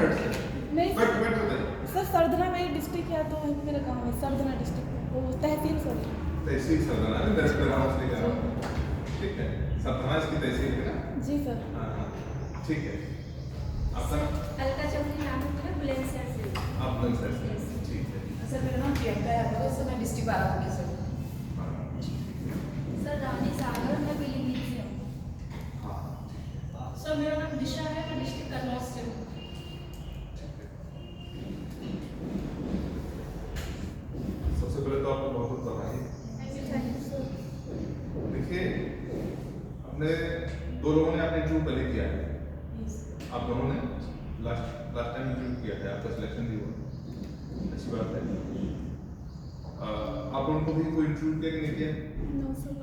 Minute से नहीं बैठ बैठ होते हैं। सर, सरधना मेरी डिस्ट्रिक्ट है तो वहीं पे मेरा गाँव है, सरधना डिस्ट्रिक्ट, वो तहसील सॉरी। तहसील सरदाना है, मेरे से नाम से क्या ठीक है, सरदाना इसकी तहसील है ना। जी सर। हाँ हाँ ठीक है। आपका अलका चौधरी नाम है, बुलंदशहर से। आप बुलंदशहर से, ठीक है। सर मेरा नाम प्रियंका यादव है, सर मैं डिस्ट्रिक्ट बाराबंकी से हूँ। हाँ सर रानी सागर, मैं पीलीभीत से हूँ। हाँ सर मेरा नाम दिशा है, मैं डिस्ट्रिक्ट कन्नौज से हूँ। सबसे पहले तो आपको बहुत बहुत बधाई। देखिए, अपने दो लोगों ने आपने इंटरव्यू पहले किया है, आप दोनों ने लास्ट टाइम इंटरव्यू किया है, आपका सिलेक्शन भी हुआ, अच्छी बात है। आप लोगों को भी कोई इंटरव्यू किया कि नहीं किया? No sir.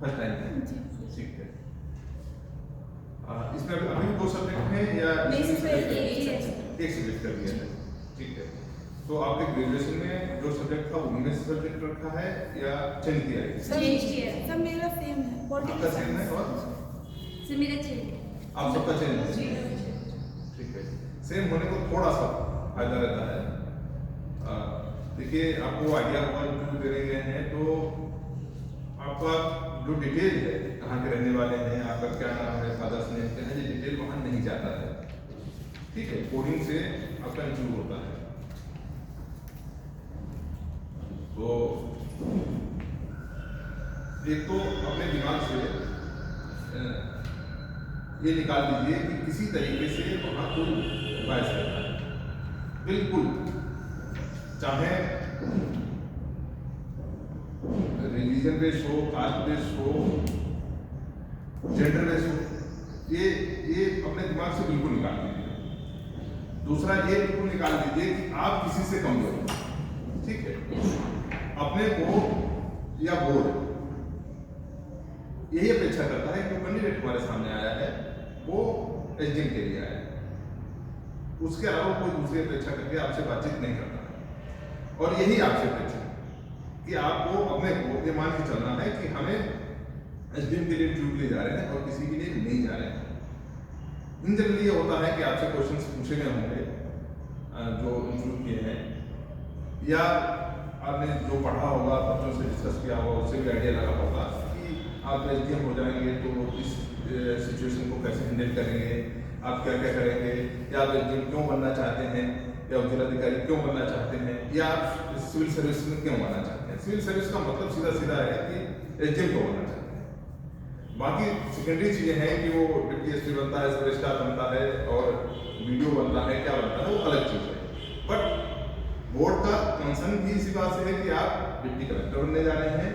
फर्स्ट टाइम है, जी। ठीक है। इसमें अभी भी 2 सब्जेक्ट हैं या नहीं, एक सिर्फ एक सब्जेक्ट कर दिया है, ठीक है। तो आपके ग्रेजुएशन में जो सब्जेक्ट था उनमें से सब्जेक्ट रखा है या चेंज किया है? सर मेरा सेम है, आपका पॉलिटिकल सेम है और सर मेरा चेंज है। आप सबका चेंज है, ठीक है। सेम होने को थोड़ा सा फायदा रहता है। देखिए, आपको आइडिया होगा इंटरव्यू देने गए हैं तो आपका जो डिटेल है, कहाँ के रहने वाले हैं, आपका क्या नाम है, फादर्स नेम क्या है, ये डिटेल वहाँ नहीं जाता है, ठीक है। कोडिंग से आपका इंटरव्यू होता है। तो एक तो अपने दिमाग से ये निकाल दीजिए कि किसी तरीके से वहाँ कोई बायस करना है, बिल्कुल, चाहे रिलीजन बेस्ड हो, कास्ट बेस्ड हो, जेंडर बेस्ड हो, ये अपने दिमाग से बिल्कुल निकाल दीजिए। दूसरा ये बिल्कुल निकाल दीजिए कि आप किसी से कमजोर हो, ठीक है। अपने को या बोर्ड यही अपेक्षा करता है कि कैंडिडेट हमारे सामने आया है वो एसडीएम के लिए आया है, उसके अलावा कोई दूसरी अपेक्षा करके आपसे बातचीत नहीं करता है। और यही आपसे अपेक्षा है कि आपको अपने को ये मान के चलना है कि हमें एसडीएम के लिए इंटरव्यू के लिए जा रहे हैं और किसी के लिए नहीं जा रहे हैं। इन जनरली ये होता है कि आपसे क्वेश्चंस पूछे गए होंगे जो इंटरव्यू किए हैं, या आपने जो पढ़ा होगा, बच्चों से डिस्कस किया होगा, उससे भी आइडिया लगा होगा कि आप एसडीएम हो जाएंगे तो इस सिचुएशन को कैसे हैंडल करेंगे, आप क्या क्या करेंगे, या आप एसडीएम क्यों बनना चाहते हैं, या जिलाधिकारी क्यों बनना चाहते हैं, या आप सिविल सर्विस में क्यों बनना चाहते हैं। सिविल सर्विस का मतलब सीधा सीधा है कि एसडीएम क्यों बनना चाहते हैं। बाकी सेकेंडरी चीजें हैं कि वो डिप्टी एसपी बनता है, सब स्टार बनता है और वीडियो बनता है, क्या बनता है, वो अलग चीज है। बट बोर्ड का कंसर्न भी इसी बात से है कि आप डिप्टी कलेक्टर बनने जा रहे हैं,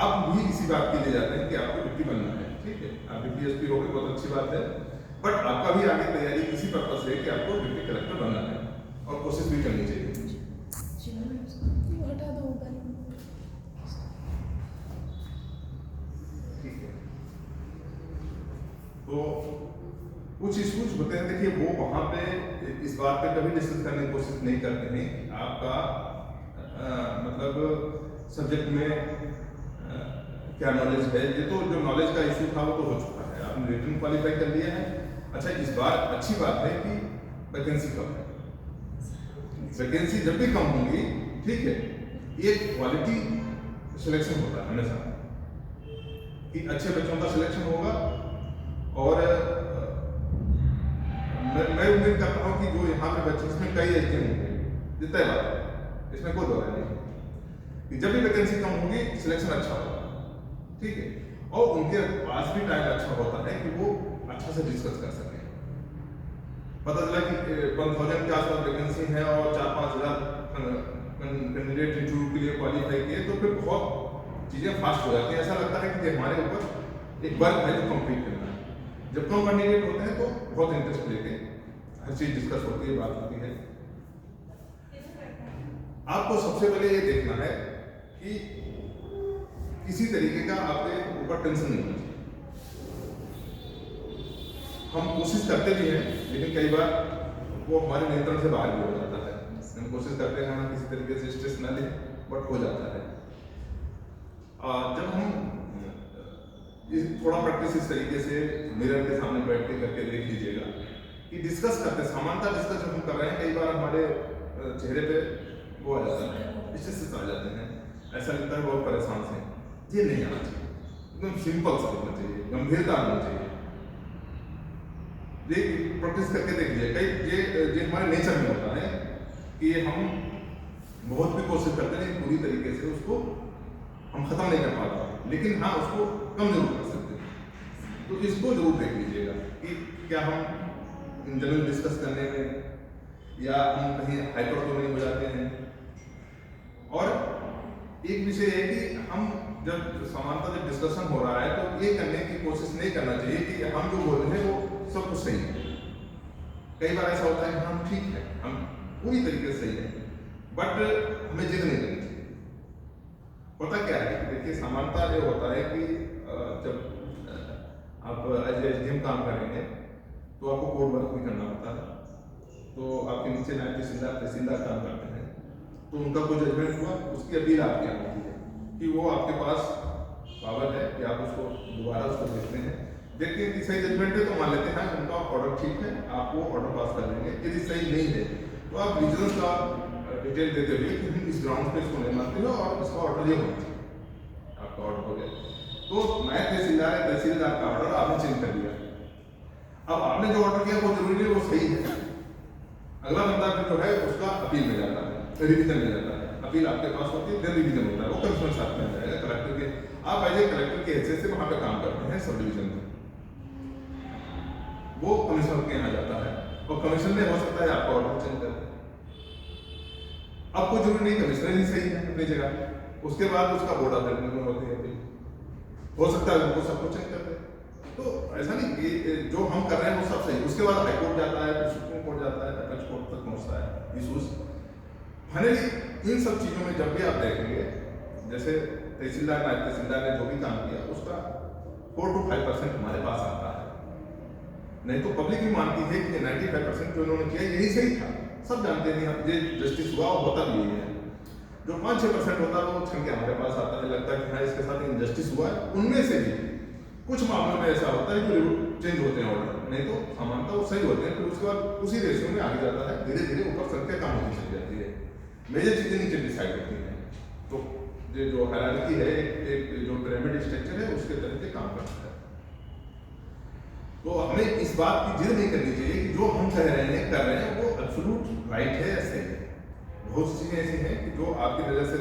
आप भी इसी बात के लिए जाते हैं कि आपको डिप्टी बनना है, ठीक है। आप डिप्टी एसपी हो गए, बहुत अच्छी बात है, बट आपका भी आगे तैयारी इसी पर्पज से है कि आपको डिप्टी कलेक्टर बनना है और कोशिश भी करनी चाहिए। हटा दो ऊपर। ठीक है, तो कुछ इश्यूज होते हैं। देखिए, वो वहाँ पे इस बात पे कभी डिस्कस करने की कोशिश नहीं करते हैं कि आपका मतलब सब्जेक्ट में क्या नॉलेज है। ये तो जो नॉलेज का इशू था वो तो हो चुका है, आपने रिटन क्वालिफाई कर लिया है। अच्छा, इस बार अच्छी बात है कि वैकेंसी कम है। वैकेंसी जब भी कम होंगी, ठीक है, एक क्वालिटी सिलेक्शन होता है हमेशा कि अच्छे बच्चों का सिलेक्शन होगा। और मैं उम्मीद करता हूँ कि जो यहाँ पे बच्चे, इसमें कई एसडीएम होंगे, जितना बात है, इसमें कोई दौरा नहीं कि जब भी वैकेंसी कम होगी सिलेक्शन अच्छा होगा, ठीक है। और उनके पास भी टाइम अच्छा होता है कि वो अच्छा से डिस्कस कर सकें। पता चला कि 1000 के आसपास वैकेंसी है और 4-5 हज़ार कैंडिडेट इंटरव्यू के लिए क्वालिफाई किए, तो फिर बहुत चीज़ें फास्ट हो जाती हैं। ऐसा लगता है कि हमारे ऊपर एक वर्क है जो कंप्लीट करना है। जब कम कैंडिडेट होते हैं तो बहुत इंटरेस्ट लेके हर चीज़ डिस्कस होती है, बात होती है। आपको सबसे पहले ये देखना है कि किसी तरीके का आपके ऊपर टेंशन नहीं होना चाहिए। हम कोशिश करते भी हैं, लेकिन कई बार वो हमारे नियंत्रण से बाहर भी हो जाता है। हम कोशिश करते हैं हम किसी तरीके से स्ट्रेस ना लें, बट हो जाता है। जब हम थोड़ा प्रैक्टिस इस तरीके से मिरर के सामने बैठ के करके देख लीजिएगा कि डिस्कस करते, सामान्यतः डिस्कस हमारे चेहरे पे वो आ जाता है, स्ट्रेस आ जाते हैं, ऐसा लगता है बहुत परेशान से। ये नहीं आना चाहिए, एकदम सिंपल सा होना चाहिए, गंभीरता होना चाहिए। ये प्रैक्टिस करके देख लीजिए। कई ये हमारे नेचर में होता है कि हम बहुत भी कोशिश करते हैं पूरी तरीके से उसको हम खत्म नहीं कर पाते, लेकिन हाँ उसको कम जरूर कर सकते हैं। तो इसको जरूर देख लीजिएगा कि क्या हम इन जनरल डिस्कस करने में या हम कहीं हाइपर तो नहीं हो जाते हैं। और एक विषय है कि हम जब सामान्यतः जब डिस्कशन हो रहा है तो ये करने की कोशिश नहीं करना चाहिए कि हम जो बोल रहे हैं वो सब कुछ सही है। कई बार ऐसा होता है कि हम ठीक है, हम पूरी तरीके से सही है, बट हमें जिद नहीं करनी चाहिए। होता क्या है कि देखिए सामान्यतः ये होता है कि जब आप एज एसडीएम काम करेंगे तो आपको कोड वर्क भी करना होता है। तो आपके नीचे नायब तहसीलदार काम करते हैं, तो उनका कोई जजमेंट हुआ, उसकी अपील आपके यहाँ होती है कि वो आपके पास पावर है कि आप उसको दोबारा उसको देखते हैं, देखते हैं कि सही जजमेंट है तो मान लेते हैं उनका ऑर्डर ठीक है, आप वो ऑर्डर पास कर देंगे। यदि सही नहीं है तो आप रीजन का डिटेल देते हुए कि हम इस ग्राउंड पे इसको नहीं मानते हो और इसका ऑर्डर ये होना चाहिए, आपका ऑर्डर हो गया। तो नायब तहसीलदार का ऑर्डर आपने चेंज कर दिया। अब आपने जो ऑर्डर किया वो जरूरी है वो सही है, अगला बंदा फिर जो है उसका अपील में जाता है, रिवीजन में जाता है। अपील आपके पास होती है, फिर रिवीजन होता है, वो कमिश्नर साथ में आ जाएगा कलेक्टर के। आप एज ए कलेक्टर के हैसियत से वहां पे काम करते हैं सब डिवीजन में, वो कमिश्नर के यहाँ जाता है और कमिश्नर ने हो सकता है आपका ऑर्डर चेंज कर दे। आपको जरूरी नहीं कमिश्नर ही सही है अपनी जगह, उसके बाद उसका बोर्ड ऑफ डायरेक्टर में होती है, हो सकता है उनको सब कुछ चेंज कर दे। तो ऐसा नहीं कि जो हम कर रहे हैं वो सब सही, उसके बाद हाई कोर्ट जाता है, फिर सुप्रीम कोर्ट जाता है, अपील कोर्ट तक पहुंचता है इशूज। फाइनली इन सब चीजों में जब भी आप देखेंगे, जैसे तहसीलदार नायब तहसीलदार ने जो भी काम किया उसका 4 to 5% हमारे पास आता है। नहीं तो पब्लिक भी मानती है कि 95% जो उन्होंने किया यही सही था, सब जानते हैं ये जस्टिस हुआ और होता भी यही है। जो 5-6% होता है वो छन के हमारे पास आता है, लगता है कि हाँ इसके साथ इनजस्टिस हुआ है। उनमें से भी कुछ मामलों में ऐसा होता है कि चेंज होते हैं ऑर्डर, नहीं तो सामान्यतः वो सही होते हैं, फिर उसके बाद उसी रेशियो में आगे जाता है, धीरे धीरे ऊपर संख्या कम होती चली जाती है, मेजर चीजें नीचे डिसाइड होती हैं। तो ये जो हायरार्की है, एक जो पिरामिड स्ट्रक्चर है उसके तरीके काम करता है। तो हमें इस बात की जिद नहीं करनी चाहिए कि जो हम कह रहे हैं कर रहे हैं वो एब्सोल्यूट राइट है या सही है। बहुत सी चीजें ऐसी हैं कि जो आपकी नजर से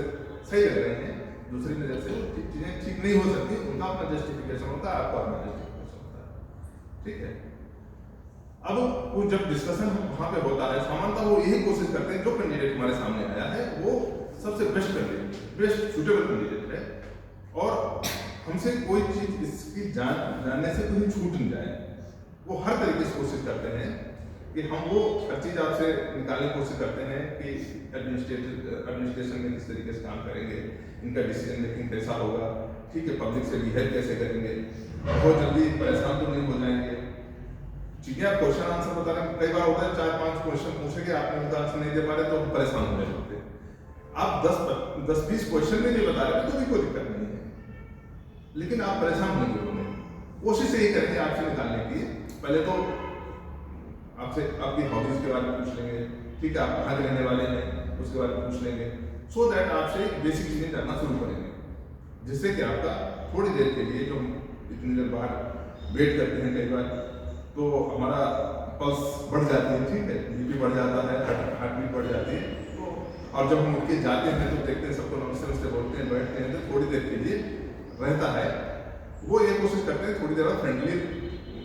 सही लग रही हैं, दूसरी नजर से चीजें ठीक नहीं हो सकती, उनका अपना जस्टिफिकेशन होता है, आपका अपना जस्टिफिकेशन होता है, ठीक है। अब वो जब डिस्कशन वहां पे होता है, सामान्यतः वो यही कोशिश करते हैं जो कैंडिडेट हमारे सामने आया है वो सबसे best candidate, best suitable candidate है, और हमसे कोई चीज इसकी जानने से कहीं छूट नहीं जाए। वो हर तरीके से कोशिश करते हैं कि हम वो हर चीज आपसे निकालने की कोशिश करते हैं कि एडमिनिस्ट्रेशन में किस तरीके से काम करेंगे, इनका डिसीजन मेकिंग कैसा होगा, ठीक है, पब्लिक से बिहेव कैसे करेंगे, बहुत जल्दी परेशान तो नहीं हो जाएंगे। चीजें आप क्वेश्चन आंसर बता रहे हैं, कई बार होता है 4-5 क्वेश्चन पूछेंगे, आपने उनका आंसर नहीं दे पा रहे तो हम परेशान हो जाते। आप 10-20 क्वेश्चन में नहीं बता रहे तो भी कोई दिक्कत नहीं है, लेकिन आप परेशान होंगे, कोशिश यही करेंगे आपसे निकालने की। पहले तो आपसे आपकी हॉबीज के बारे में पूछ लेंगे, ठीक है, आप कहाँ के रहने वाले हैं उसके बारे में पूछ लेंगे, सो दैट आपसे बेसिक चीजें जानना शुरू करेंगे, जिससे कि आपका थोड़ी देर के लिए जो इतनी देर बाहर वेट करते हैं कई बार तो हमारा पल्स बढ़ जाती है, ठीक है, बीपी बढ़ जाता है, हार्ट बीट बढ़ जाती है। तो और जब हम उठ के जाते हैं तो देखते हैं सबको नमस्ते नमस्ते बोलते हैं, बैठते हैं, तो थोड़ी देर के लिए रहता है। वो ये कोशिश करते हैं थोड़ी देर फ्रेंडली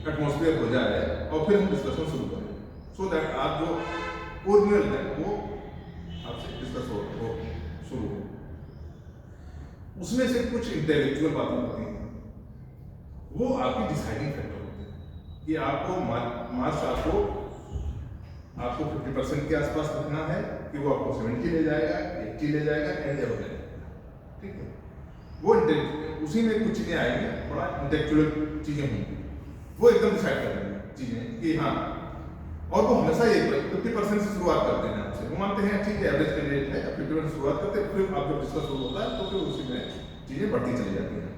एटमॉस्फेयर हो जाए और फिर हम डिस्कशन शुरू करें, सो दैट आप जो ओरिजिनल है वो आपसे डिस्कस हो शुरू हो। उसमें से कुछ इंटेलेक्चुअल बातें होती हैं, वो आपकी डिसाइडिंग फैक्टर होते हैं कि आपको मार्क्स आपको 50% के आसपास रखना है कि वो आपको 70 ले जाएगा, 80 ले जाएगा, एंड हो जाएगा, ठीक है। वो उसी में कुछ चीजें आएंगी, बड़ा इंटेलेक्चुअल चीजें होंगी, वो एकदम डिसाइड कर देंगे चीजें कि हाँ, और वो हमेशा ये 50% से शुरुआत करते हैं आपसे, वो मानते हैं ठीक है एवरेज कैंडिडेट है, 50% शुरुआत करते हैं, फिर आप जब डिस्कस शुरू होता है तो फिर उसी में चीजें बढ़ती चली जाती हैं।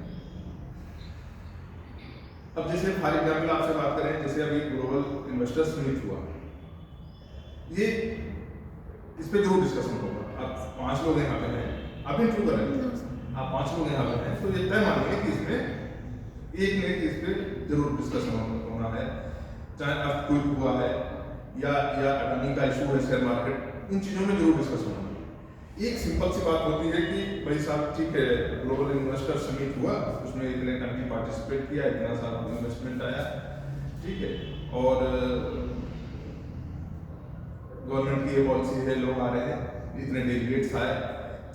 अब जैसे फॉर एग्जाम्पल आपसे बात करें, जैसे अभी ग्लोबल इन्वेस्टर्स मीट हुआ, ये इस पे जरूर डिस्कशन होगा। अब 5 लोग यहाँ पे हैं, आप इंटरव्यू कर रहे हैं, आप 5 लोग यहाँ पे हैं, तो ये तय मानिए कि इसमें एक ने इस पे जरूर डिस्कशन होना है, चाहे अब कोई हुआ है या अडानी का इशू है शेयर मार्केट, इन चीज़ों में जरूर डिस्कशन होना है। एक सिंपल सी बात होती है कि भाई साहब ठीक है, ग्लोबल इन्वेस्टर समिट हुआ, उसमें इतने कंट्री पार्टिसिपेट किया, इतना सारा इन्वेस्टमेंट आया, ठीक है, और गवर्नमेंट की ये पॉलिसी है, लोग आ रहे हैं, इतने डेलीगेट्स आए,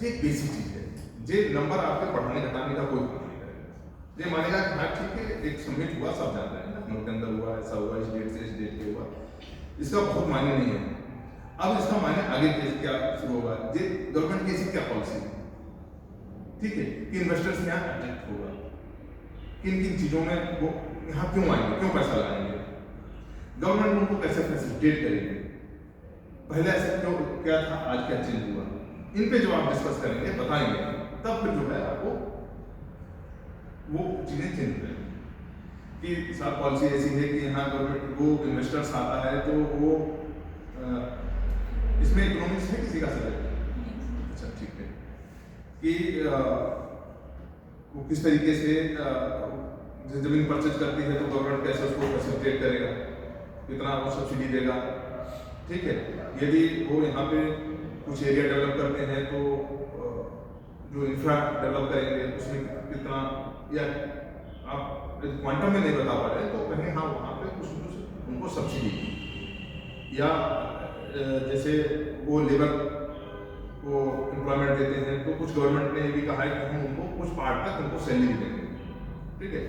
ये बेसिक चीज़ है। ये नंबर आपके बढ़ाने घटाने का कोई काम नहीं करेगा। ये मानेगा कि हाँ ठीक है, एक समिट हुआ, सब जान रहे हैं, लखनऊ के अंदर हुआ, ऐसा हुआ, इस डेट से इस डेट पे हुआ, इसका बहुत मायने नहीं है। अब इसका मायने आगे क्या शुरू होगा, ये गवर्नमेंट की ऐसी क्या पॉलिसी है, ठीक है, कि इन्वेस्टर्स यहाँ अट्रैक्ट होगा, किन किन चीज़ों में वो यहाँ क्यों आएंगे, क्यों पैसा लगाएंगे, गवर्नमेंट उनको कैसे फैसिलिटेट करेंगे, पहले ऐसे क्यों क्या था, आज क्या चेंज हुआ, इन पे जब आप डिस्कस करेंगे, बताएंगे, तब फिर जो है आपको वो चीज़ें चेंज हो जाएंगी कि साथ पॉलिसी ऐसी है कि यहाँ गवर्नमेंट वो इन्वेस्टर्स आता है तो वो इसमें इकोनॉमिक्स है किसी का सब्जेक्ट, अच्छा ठीक है, कि वो किस तरीके से जमीन परचेज करती है तो गवर्नमेंट कैसे उसको फैसिलिटेट करेगा, कितना वो सब्सिडी देगा, ठीक है, यदि वो यहाँ पे कुछ एरिया डेवलप करते हैं तो जो इंफ्रा डेवलप करेंगे उसमें कितना, या आप क्वांटम में नहीं बता पा रहे तो कहें हाँ वहाँ पे कुछ उनको सब्सिडी, या जैसे वो लेबर को एम्प्लॉयमेंट देते हैं तो कुछ गवर्नमेंट ने ये भी कहा है कि हम उनको कुछ पार्ट तक उनको सैलरी देंगे, ठीक है,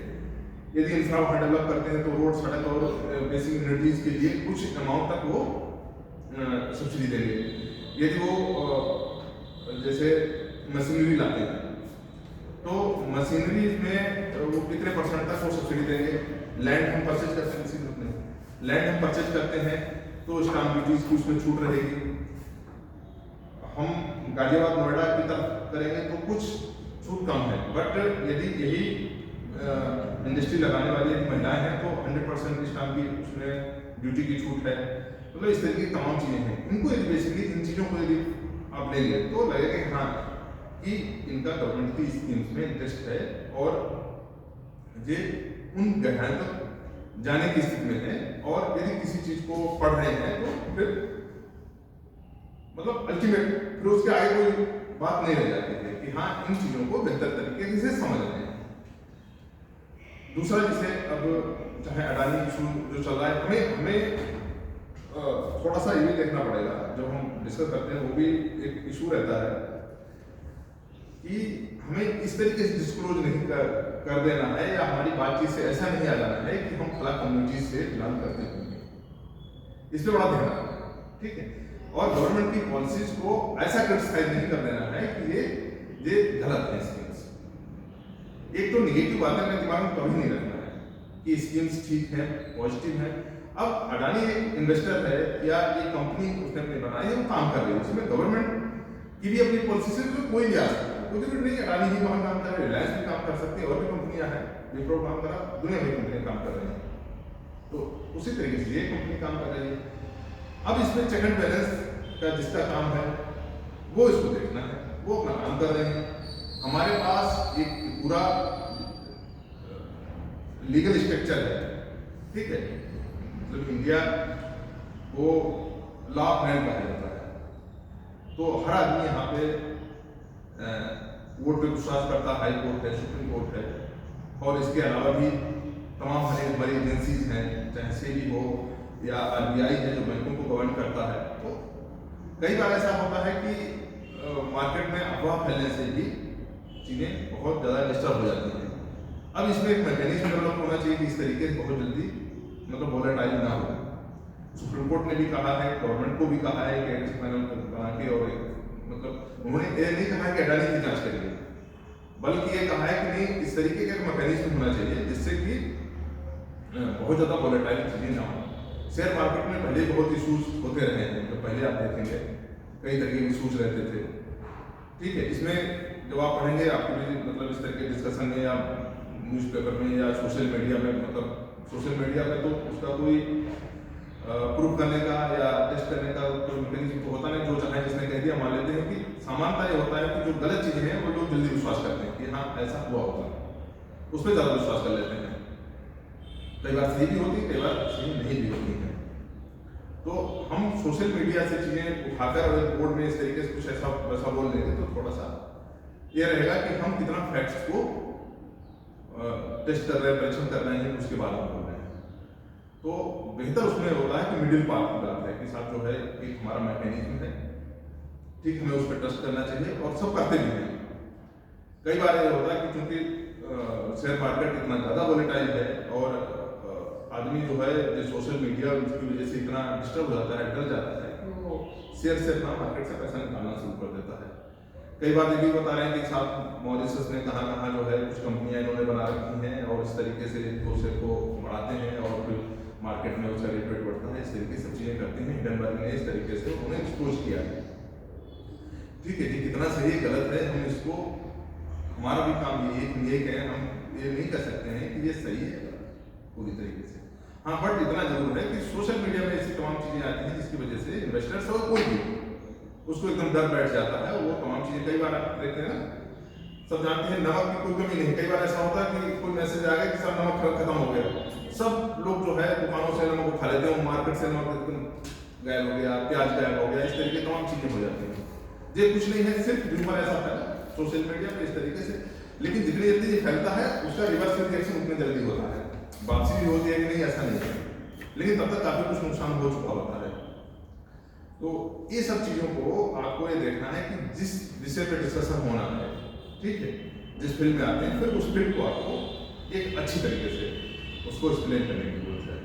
यदि इंफ्रा वहाँ डेवलप करते हैं तो रोड, सड़क और बेसिक यूनिटीज़ के लिए कुछ अमाउंट तक वो सब्सिडी देंगे, यदि वो जैसे मशीनरी लाते हैं तो मशीनरी में वो कितने परसेंट तक वो सब्सिडी देंगे, लैंड हम परचेज करते हैं, लैंड हम परचेज करते हैं तो स्टाम्प ड्यूटीज की उसमें छूट रहेगी, हम गाजियाबाद नोएडा की तरफ करेंगे तो कुछ छूट कम है, बट यदि यही इंडस्ट्री लगाने वाली यदि महिलाएं हैं तो 100% स्टाम्प की उसमें ड्यूटी की छूट है, मतलब इस तरीके की तमाम चीज़ें हैं। इनको यदि बेसिकली इन चीज़ों को यदि आप लेंगे तो लगेगा कि हाँ कि इनका गवर्नमेंट की स्कीम्स में इंटरेस्ट है और ये उन गहराई तक जाने की स्थिति में है, और यदि किसी चीज़ को पढ़ रहे हैं तो फिर मतलब अल्टीमेट फिर उसके आगे कोई बात नहीं रह जाती है कि हाँ इन चीज़ों को बेहतर तरीके से समझ रहे हैं। दूसरा जैसे अब चाहे अडानी इशू जो चल रहा है, हमें थोड़ा सा ये भी देखना पड़ेगा, जब हम डिस्कस करते हैं वो भी एक इशू रहता है कि हमें इस तरीके से डिस्क्लोज नहीं कर देना है, या हमारी बातचीत से ऐसा नहीं आ जाना है कि हम फला कम्युनिटी से बिलोंग करते हैं, इस पर बड़ा ध्यान रखना है, ठीक है, और गवर्नमेंट की पॉलिसीज को ऐसा क्रिटिसाइज नहीं कर देना है कि ये गलत है स्कीम्स। एक तो निगेटिव बातें अपने दिमाग में कभी नहीं रखना है कि स्कीम्स ठीक है, पॉजिटिव है। अब अडानी एक इन्वेस्टर है या एक कंपनी उसने अपनी बनाई है, वो काम कर रही है, उसमें गवर्नमेंट की भी अपनी पॉलिसी से तो कोई भी आ सकता है, कोई जरूरी नहीं अडानी ही वहाँ काम कर रहे, रिलायंस भी काम कर सकती है, और भी कंपनियां हैं, विप्रो काम कर रहा, दुनिया भर की कंपनियां काम कर रही हैं, तो उसी तरीके से ये कंपनी काम कर रही है। अब इसमें चेक एंड बैलेंस का जिसका काम है वो इसको देखना है, वो अपना काम कर रहे हैं। हमारे पास एक पूरा लीगल स्ट्रक्चर है, ठीक है, मतलब इंडिया वो लॉ ऑफ लैंड कहा जाता है, तो हर आदमी यहाँ पे वोट पे विश्वास करता है, हाई कोर्ट है, सुप्रीम कोर्ट है, और इसके अलावा भी तमाम हमारी एजेंसीज हैं, चाहे सेबी हो या आरबीआई है जो बैंकों को गवर्न करता है। तो कई बार ऐसा होता है कि मार्केट में अफवाह फैलने से भी चीज़ें बहुत ज़्यादा डिस्टर्ब हो जाती हैं। अब इसमें एक मैकेनिज्म डेवलप होना चाहिए कि इस तरीके से बहुत जल्दी मतलब वॉलेटाइल ना हो। सुप्रीम कोर्ट ने भी कहा है, गवर्नमेंट को भी कहा है कि एडिक्स पैनल बना के, और मतलब उन्होंने ये नहीं कहा कि अडानी की जांच करेंगे, बल्कि ये कहा है कि नहीं इस तरीके का मैकेनिज्म होना चाहिए जिससे कि बहुत ज़्यादा वॉलेटाइल चीज़ें ना हो। शेयर मार्केट में पहले बहुत इशूज होते रहे हैं, तो पहले आप देखेंगे कई तरह के इशूज रहते थे, ठीक है, इसमें जब आप पढ़ेंगे आपको भी मतलब इस तरह के डिस्कशन में या न्यूज़पेपर में या सोशल मीडिया में, मतलब सोशल मीडिया में तो उसका कोई प्रूफ करने का या टेस्ट करने का कोई मैकेनिज्म तो होता नहीं, जो चाहे क्राइटेरिया मान लेते हैं कि सामान्यतः ये होता है कि जो गलत चीजें हैं वो लोग जल्दी विश्वास करते हैं कि हाँ ऐसा हुआ होगा, उस पर ज्यादा विश्वास कर लेते हैं। कई बार सही भी होती है, कई बार सही नहीं भी होती है। तो हम सोशल मीडिया से चीजें उठाकर अगर बोर्ड में इस तरीके से कुछ ऐसा वैसा बोल देंगे तो थोड़ा सा ये रहेगा कि हम कितना फैक्ट्स को टेस्ट कर रहे हैं, परीक्षण कर रहे हैं, उसके बाद हम बोल रहे हैं। तो बेहतर उसमें होता है कि मिडिल पाथ की बात है कि साथ जो है एक हमारा मैकेनिज्म है, ठीक, हमें उस पर ट्रस्ट करना चाहिए और सब करते भी हैं। कई बार ये होता है कि क्योंकि शेयर मार्केट इतना ज़्यादा वोलेटाइल है और आदमी जो है जो सोशल मीडिया उसकी वजह से इतना डिस्टर्ब हो जाता है, डर जाता है कि वो शेयर से अपना मार्केट से पैसा निकालना शुरू कर देता है। कई बार ये भी बता रहे हैं कि साथ मॉरिशस ने कहाँ जो है कुछ कंपनियां इन्होंने बना रखी हैं और इस तरीके से शेयर को बढ़ाते हैं और फिर मार्केट में उसका रेट बढ़ता है, इस तरीके से चीजें करते हैं। हिंडनबर्ग ने इस तरीके से उन्हें एक्सपोज किया है। ठीक है जी, कितना सही गलत है हम इसको, हमारा भी काम ये कहें, हम ये नहीं कर सकते हैं कि ये सही है पूरी तरीके से। हाँ, बट इतना जरूर है कि सोशल मीडिया में ऐसी तमाम चीजें आती हैं जिसकी वजह से इन्वेस्टर्स और कोई भी उसको एकदम डर बैठ जाता है। वो तमाम चीजें कई बार आप देखते हैं ना, सब जानते हैं नमक की कोई कमी नहीं। कई बार ऐसा होता है कि कोई मैसेज आ गया कि सब नमक खत्म हो गया, सब लोग जो है दुकानों से नमक को खा लेते हैं, मार्केट से नमक एकदम गायब हो गया, प्याज गायब हो गया, इस तरीके तमाम चीजें हो जाती हैं। ये कुछ नहीं है, सिर्फ ह्यूमर ऐसा है सोशल मीडिया पे इस तरीके से। लेकिन जितनी जल्दी ये फैलता है उसका रिवर्स रिएक्शन उतनी जल्दी होता है, वापसी भी होती है कि नहीं ऐसा नहीं है, लेकिन तब तक काफी कुछ नुकसान हो चुका होता है। तो ये सब चीजों को आपको ये देखना है कि जिस विषय पे डिस्कशन होना है, ठीक है, जिस फील्ड में आते हैं, फिर उस फील्ड को आपको एक अच्छी तरीके से उसको एक्सप्लेन करने की जरूरत है।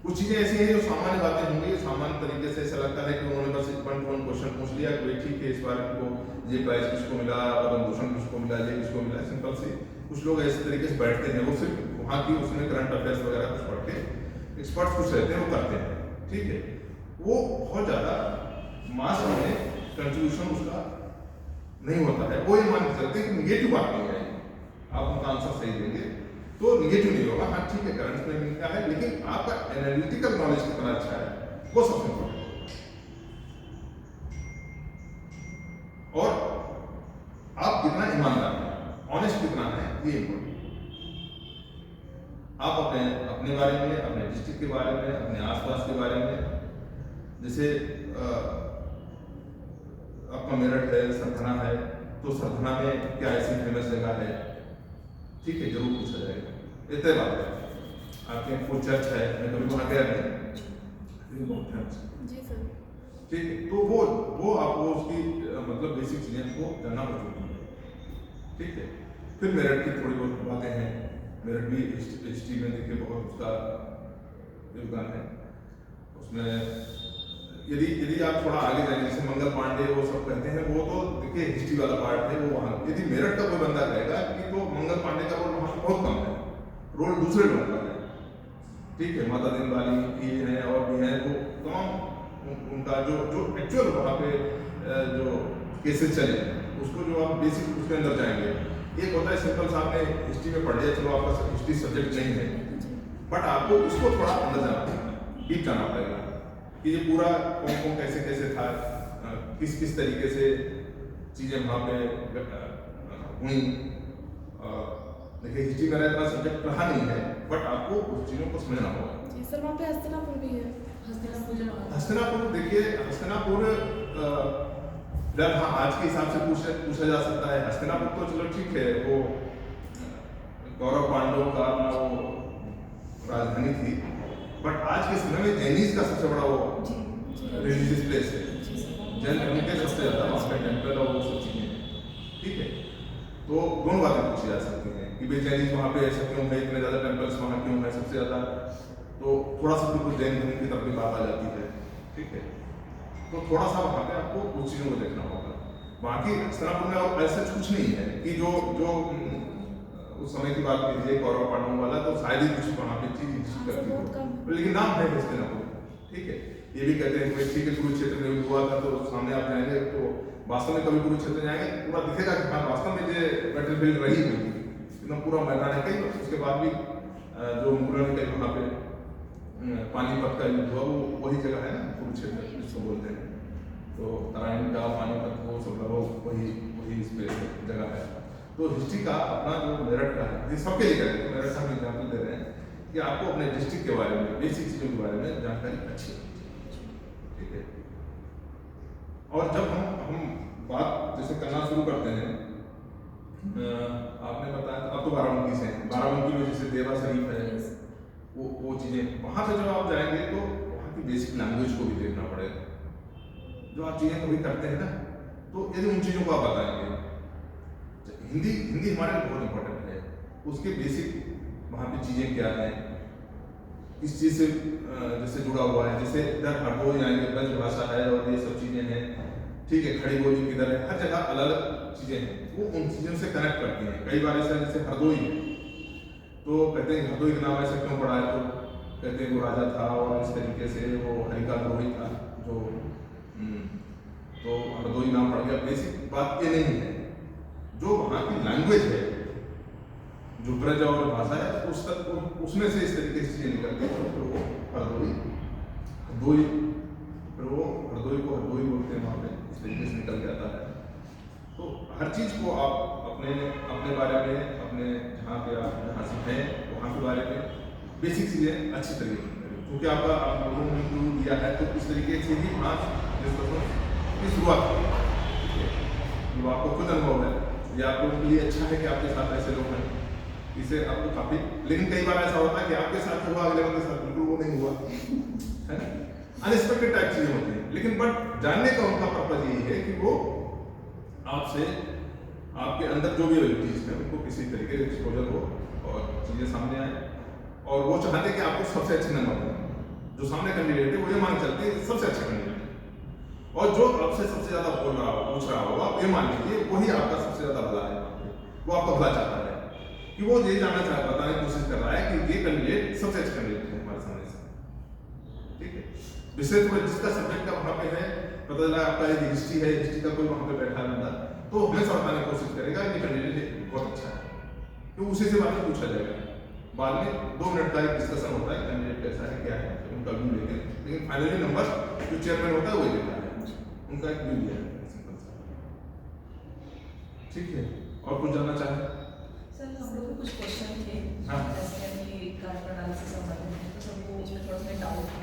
कुछ चीजें ऐसी हैं जो सामान्य बातें होंगी, सामान्य तरीके से ऐसा लगता है कि उन्होंने बस वन क्वेश्चन पूछ लिया कि ठीक है इस बार को ये प्राइज किसको मिला, पद्म भूषण किसको मिला, ये किसको मिला, सिंपल सी। कुछ लोग ऐसे तरीके से बैठते हैं, वो सिर्फ वहाँ की उसमें करंट अफेयर्स वगैरह कुछ पढ़ के एक्सपर्ट्स कुछ रहते हैं वो करते हैं, ठीक है। वो बहुत ज्यादा मास में कंट्रीब्यूशन उसका नहीं होता है। वो ये मान के चलते हैं कि निगेटिव बात नहीं आएगी, आप उनका आंसर सही देंगे तो निगेटिव नहीं होगा। हाँ ठीक है, करंट में मिलता है, लेकिन आपका एनालिटिकल नॉलेज कितना अच्छा है वो सबसे इम्पोर्टेंट है। और आप कितना ईमानदार हैं, ऑनेस्ट कितना है, ये इम्पोर्टेंट। आप अपने बारे में, अपने डिस्ट्रिक्ट के बारे में, अपने आसपास के बारे में, जैसे आपका मेरठ है, सरथना है, तो सरथना में क्या ऐसी फेमस जगह है, ठीक है, जरूर पूछा जाएगा। इतने बात है। आपके कोई चर्च है, मैं कभी वहाँ गया नहीं, जी सर, ठीक है, तो वो आपको उसकी मतलब बेसिक चीजें को जानना पड़ती है, ठीक है। फिर मेरठ की थोड़ी बहुत बातें हैं, मेरठ भी हिस्ट्री में देखिए बहुत उसका योगदान है। उसमें यदि आप थोड़ा आगे जाएंगे, जैसे मंगल पांडे वो सब कहते हैं, वो तो देखिए हिस्ट्री वाला पार्ट है वो वहाँ। यदि मेरठ का कोई बंदा कहेगा कि तो मंगल पांडे का रोल वहाँ बहुत कम है, रोल दूसरे लोगों का है, ठीक है। माता दिन वाली की है और भी है, वो तमाम उनका जो एक्चुअल वहाँ पे जो केसेस चले उसको जो आप बेसिक उसके अंदर जाएंगे। एक होता है सिंपल सा, आपने हिस्ट्री में पढ़ लिया, चलो आपका हिस्ट्री सब्जेक्ट नहीं है, बट आपको उसको थोड़ा अंदर जाना पड़ेगा, डीप जाना पड़ेगा कि ये पूरा कौन कौन कैसे कैसे था, किस किस तरीके से चीज़ें वहाँ पे हुई। देखिए हिस्ट्री मेरा इतना सब्जेक्ट रहा नहीं है, बट आपको उस चीज़ों को समझना होगा। जी सर, वहाँ पे हस्तिनापुर भी है। हस्तिनापुर देखिए, हस्तिनापुर जब हाँ आज के हिसाब से पूछा जा सकता है, हस्तिनापुर तो चलो ठीक है, वो गौरव पांडव का अपना वो राजधानी थी, बट आज के समय में जैनिज का सबसे बड़ा वो रिलीजियस प्लेस है, जैन धर्म के सबसे ज्यादा वहाँ पे टेम्पल और वो सब चीजें, ठीक है। तो दोनों बातें पूछी जा सकती हैं कि भाई जैनिज वहाँ पे ऐसा क्यों है, इतने ज्यादा टेम्पल्स वहाँ क्यों है सबसे ज्यादा, तो थोड़ा सा बिल्कुल जैन धर्म की तरफ भी बात आ जाती है, ठीक है। तो थोड़ा सा वहाँ पे आपको उस चीज़ों को देखना होगा। बाकी हस्तिनापुर में और ऐसा कुछ नहीं है कि जो उस समय की बात कीजिए गौरव पांडव वाला, तो शायद ही कुछ वहाँ पे चीज करती हो, लेकिन नाम है हस्तिनापुर, ठीक है। ये भी कहते हैं कि ठीक है कुरुक्षेत्र में युद्ध हुआ था, तो सामने आप जाएंगे तो वास्तव में कभी कुरुक्षेत्र जाएंगे पूरा दिखेगा कि हाँ वास्तव में ये बैटलफील्ड रही हुई थी, एकदम पूरा मैदान है। कई उसके बाद भी जो मुगलों ने वहाँ पे पानीपत का युद्ध हुआ, वो वही जगह है ना कुरुक्षेत्र जिसको बोलते हैं, तो तराइन का पानीपत वो सब लगभग वही इस पे जगह है। तो हिस्ट्री का अपना जो मेरठ का है, ये सबके लिए करें, तो मेरठ हम एग्जाम्पल दे रहे हैं कि आपको अपने डिस्ट्रिक्ट के बारे में, बेसिक चीज़ों के बारे में जानकारी अच्छी होनी चाहिए, ठीक है। और जब हम बात जैसे करना शुरू करते हैं, आपने बताया अब तो बाराबंकी से, बाराबंकी में जैसे देवा शरीफ है, वो चीज़ें वहाँ पे जब आप जाएंगे तो वहाँ की बेसिक लैंग्वेज को भी देखना पड़ेगा। जो आप चीज़ें कभी करते हैं ना, तो यदि उन चीज़ों को आप बताएंगे, हिंदी हमारे लिए बहुत इंपॉर्टेंट है, उसके बेसिक वहाँ पे चीज़ें क्या हैं, इस चीज़ से जैसे जुड़ा हुआ है, जैसे इधर हरदोई जाएंगे ब्रज भाषा है और ये सब चीज़ें हैं, ठीक है, खड़ी बोली किधर है, हर जगह अलग अलग चीज़ें हैं, वो उन चीज़ों से कनेक्ट करती हैं। कई बार ऐसा जैसे हरदोई है, तो कहते हैं हरदोई का नाम ऐसा क्यों पड़ा है, तो कहते हैं वो राजा था और इस तरीके से वो हरिका द्रोही था, जो तो हरदोई नाम पड़ गया। बेसिक बात ये नहीं है, जो वहाँ की लैंग्वेज है, जो ब्रज और भाषा है, उसमें से इस तरीके से चीजें निकलती है, तो वो हरदोई फिर वो हरदोई को हरदोई बोलते हैं, वहाँ पे इस तरीके से निकल जाता है। तो हर चीज़ को आप अपने बारे में, अपने जहाँ पे आप जहाँ से हैं वहाँ के बारे में बेसिक चीज़ें अच्छी तरीके से करें, क्योंकि आप लोगों ने इंक्लूड किया है, तो इस तरीके से ही आज डिस्कशन की शुरुआत की, जो आपको खुद अनुभव है, ये आप लोगों के लिए अच्छा है कि आपके साथ ऐसे लोग हैं, इसे आपको काफी। लेकिन कई बार ऐसा होता है कि आपके साथ हुआ, अगले बंदे के साथ बिल्कुल वो नहीं हुआ, है ना, अनएक्सपेक्टेड टाइप चीजें होती हैं। लेकिन बट जानने का उनका पर्पज यही है कि वो आपसे, आपके अंदर जो भी एबिलिटीज है उनको किसी तरीके से एक्सपोजर हो और चीजें सामने आए, और वो चाहते हैं कि आपको सबसे अच्छे नंबर दें। जो सामने कैंडिडेट है वो ये मान चलते हैं सबसे अच्छा कैंडिडेट है, और जो आपसे सबसे ज्यादा बोल रहा हो, पूछ रहा होगा, आप ये मान लीजिए वही आपका सबसे ज्यादा भला है, वो आपका भला चाहता है, कि वो ये जानना चाहता, बताने की कोशिश कर रहा है कि ये कैंडिडेट सबसे अच्छा कैंडिडेट है हमारे सामने से, ठीक है। विशेष रूप जिसका सब्जेक्ट का वहाँ पे है, पता चला आपका एक हिस्ट्री है, हिस्ट्री का कोई वहाँ पे बैठा है, तो हमेशा बताने की कोशिश करेगा कि कैंडिडेट बहुत अच्छा है, तो उसी से बात पूछा जाएगा। बाद में 2 मिनट का एक डिस्कशन होता है, कैंडिडेट कैसा है, क्या है, उनका व्यू लेके, लेकिन फाइनली नंबर जो चेयरमैन होता है वही देता है, उनका एक व्यू लिया है, सिंपल सा, ठीक है। और कुछ जानना चाहें? सर हम लोग को कुछ क्वेश्चन थे, हाँ। जैसे अभी कार्यप्रणाली से संबंधित है, तो सबको उसमें थोड़ा सा डाउट है,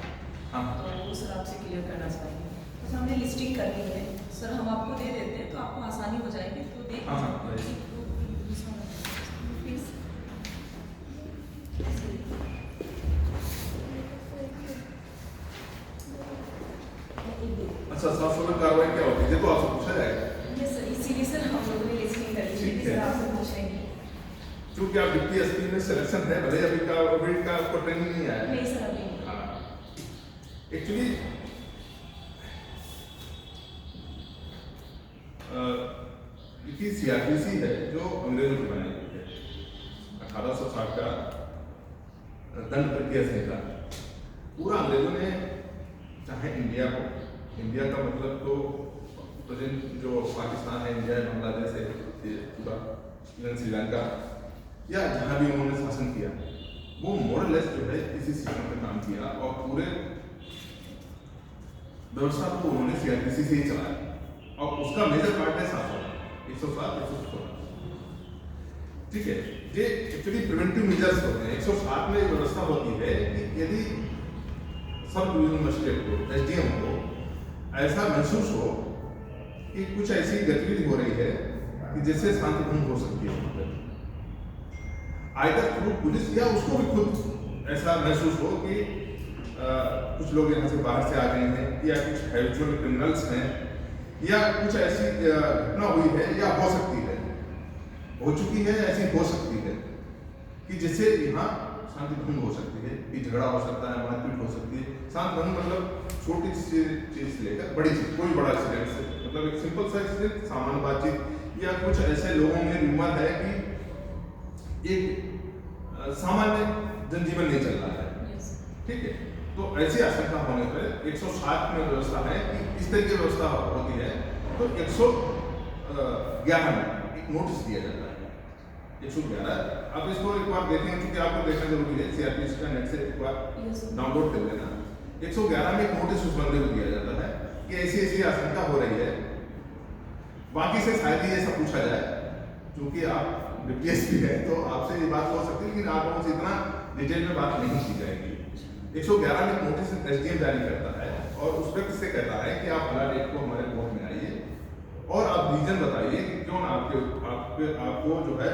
हाँ, तो वो सर आपसे क्लियर करना चाहिए। तो हमने लिस्टिंग करनी है सर, हम आपको दे देते हैं तो आपको आसानी हो जाएगी, तो देख हाँ, प्लीज। अच्छा, शासकीय कार्रवाई क्या होती है, ये तो आपसे पूछा जाएगा, ये सर इसीलिए सर हम लोगों ने लिस्टिंग करी थी ठीक कि है। सर आपसे पूछेंगे। क्योंकि आप डिप्टी एसपी में सिलेक्शन है, भले अभी का आपको ट्रेनिंग नहीं आया, नहीं सर अभी नहीं। हाँ, एक्चुअली ये सीआरपीसी है जो अंग्रेजों की बनाई गई है, 1860 का दंड प्रक्रिया संहिता, पूरा अंग्रेजों ने, चाहे इंडिया को, इंडिया का मतलब तो प्रेजेंट जो पाकिस्तान है, इंडिया है, बांग्लादेश है, पूरा श्रीलंका, या जहाँ भी उन्होंने शासन किया, वो मोरलेस जो है इसी सिस्टम पे काम किया, और पूरे व्यवस्था को उन्होंने सीआरपीसी से ही चलाया, और उसका मेजर पार्ट है 107, 116, ठीक है। ये एक्चुअली प्रिवेंटिव मेजर्स होते हैं। 107 में व्यवस्था होती है कि यदि सब डिवीजन मजिस्ट्रेट को, एसडीएम को ऐसा महसूस हो कि कुछ ऐसी गतिविधि हो रही है कि जिससे शांति भंग हो सकती है, आइदर थ्रू पुलिस या उसको भी खुद ऐसा महसूस हो कि कुछ लोग यहाँ से बाहर से आ गए हैं, या कुछ हैबिचुअल क्रिमिनल्स हैं, या कुछ ऐसी घटना हुई है या हो सकती है, हो चुकी है, ऐसी हो सकती है कि जिससे यहाँ शांति भंग हो सकती है, कि झगड़ा हो सकता है, मारपीट हो सकती है। शांति भंग मतलब छोटी चीज से लेकर बड़ी चीज, कोई बड़ा एक्सीडेंट से, मतलब एक सिंपल सा एक्सीडेंट, सामान्य बातचीत, या कुछ ऐसे लोगों में रूमर है कि एक सामान्य जनजीवन नहीं चल रहा है, ठीक है। तो ऐसी आशंका होने पर 107 में व्यवस्था है कि इस तरह की व्यवस्था होती है, तो 111 में एक नोटिस दिया जाता है, 111। अब इसको एक बार देखें, क्योंकि आपको देखना जरूरी है, सीआरपीसी का नेट से एक बार डाउनलोड कर लेना। 111 में एक नोटिस उस बंदे को दिया जाता है कि ऐसी ऐसी आशंका हो रही है। बाकी से शायद ही ये सब पूछा जाए, क्योंकि आप डिप्टी एसपी है तो आपसे ये बात हो सकती है, लेकिन आप लोगों से इतना डिटेल में बात नहीं की जाएगी। 111 में नोटिस एसडीएम जारी करता है और उस व्यक्ति से कहता है कि आप फला डेट को हमारे कोर्ट में आइए और आप रीजन बताइए कि क्यों आपको जो है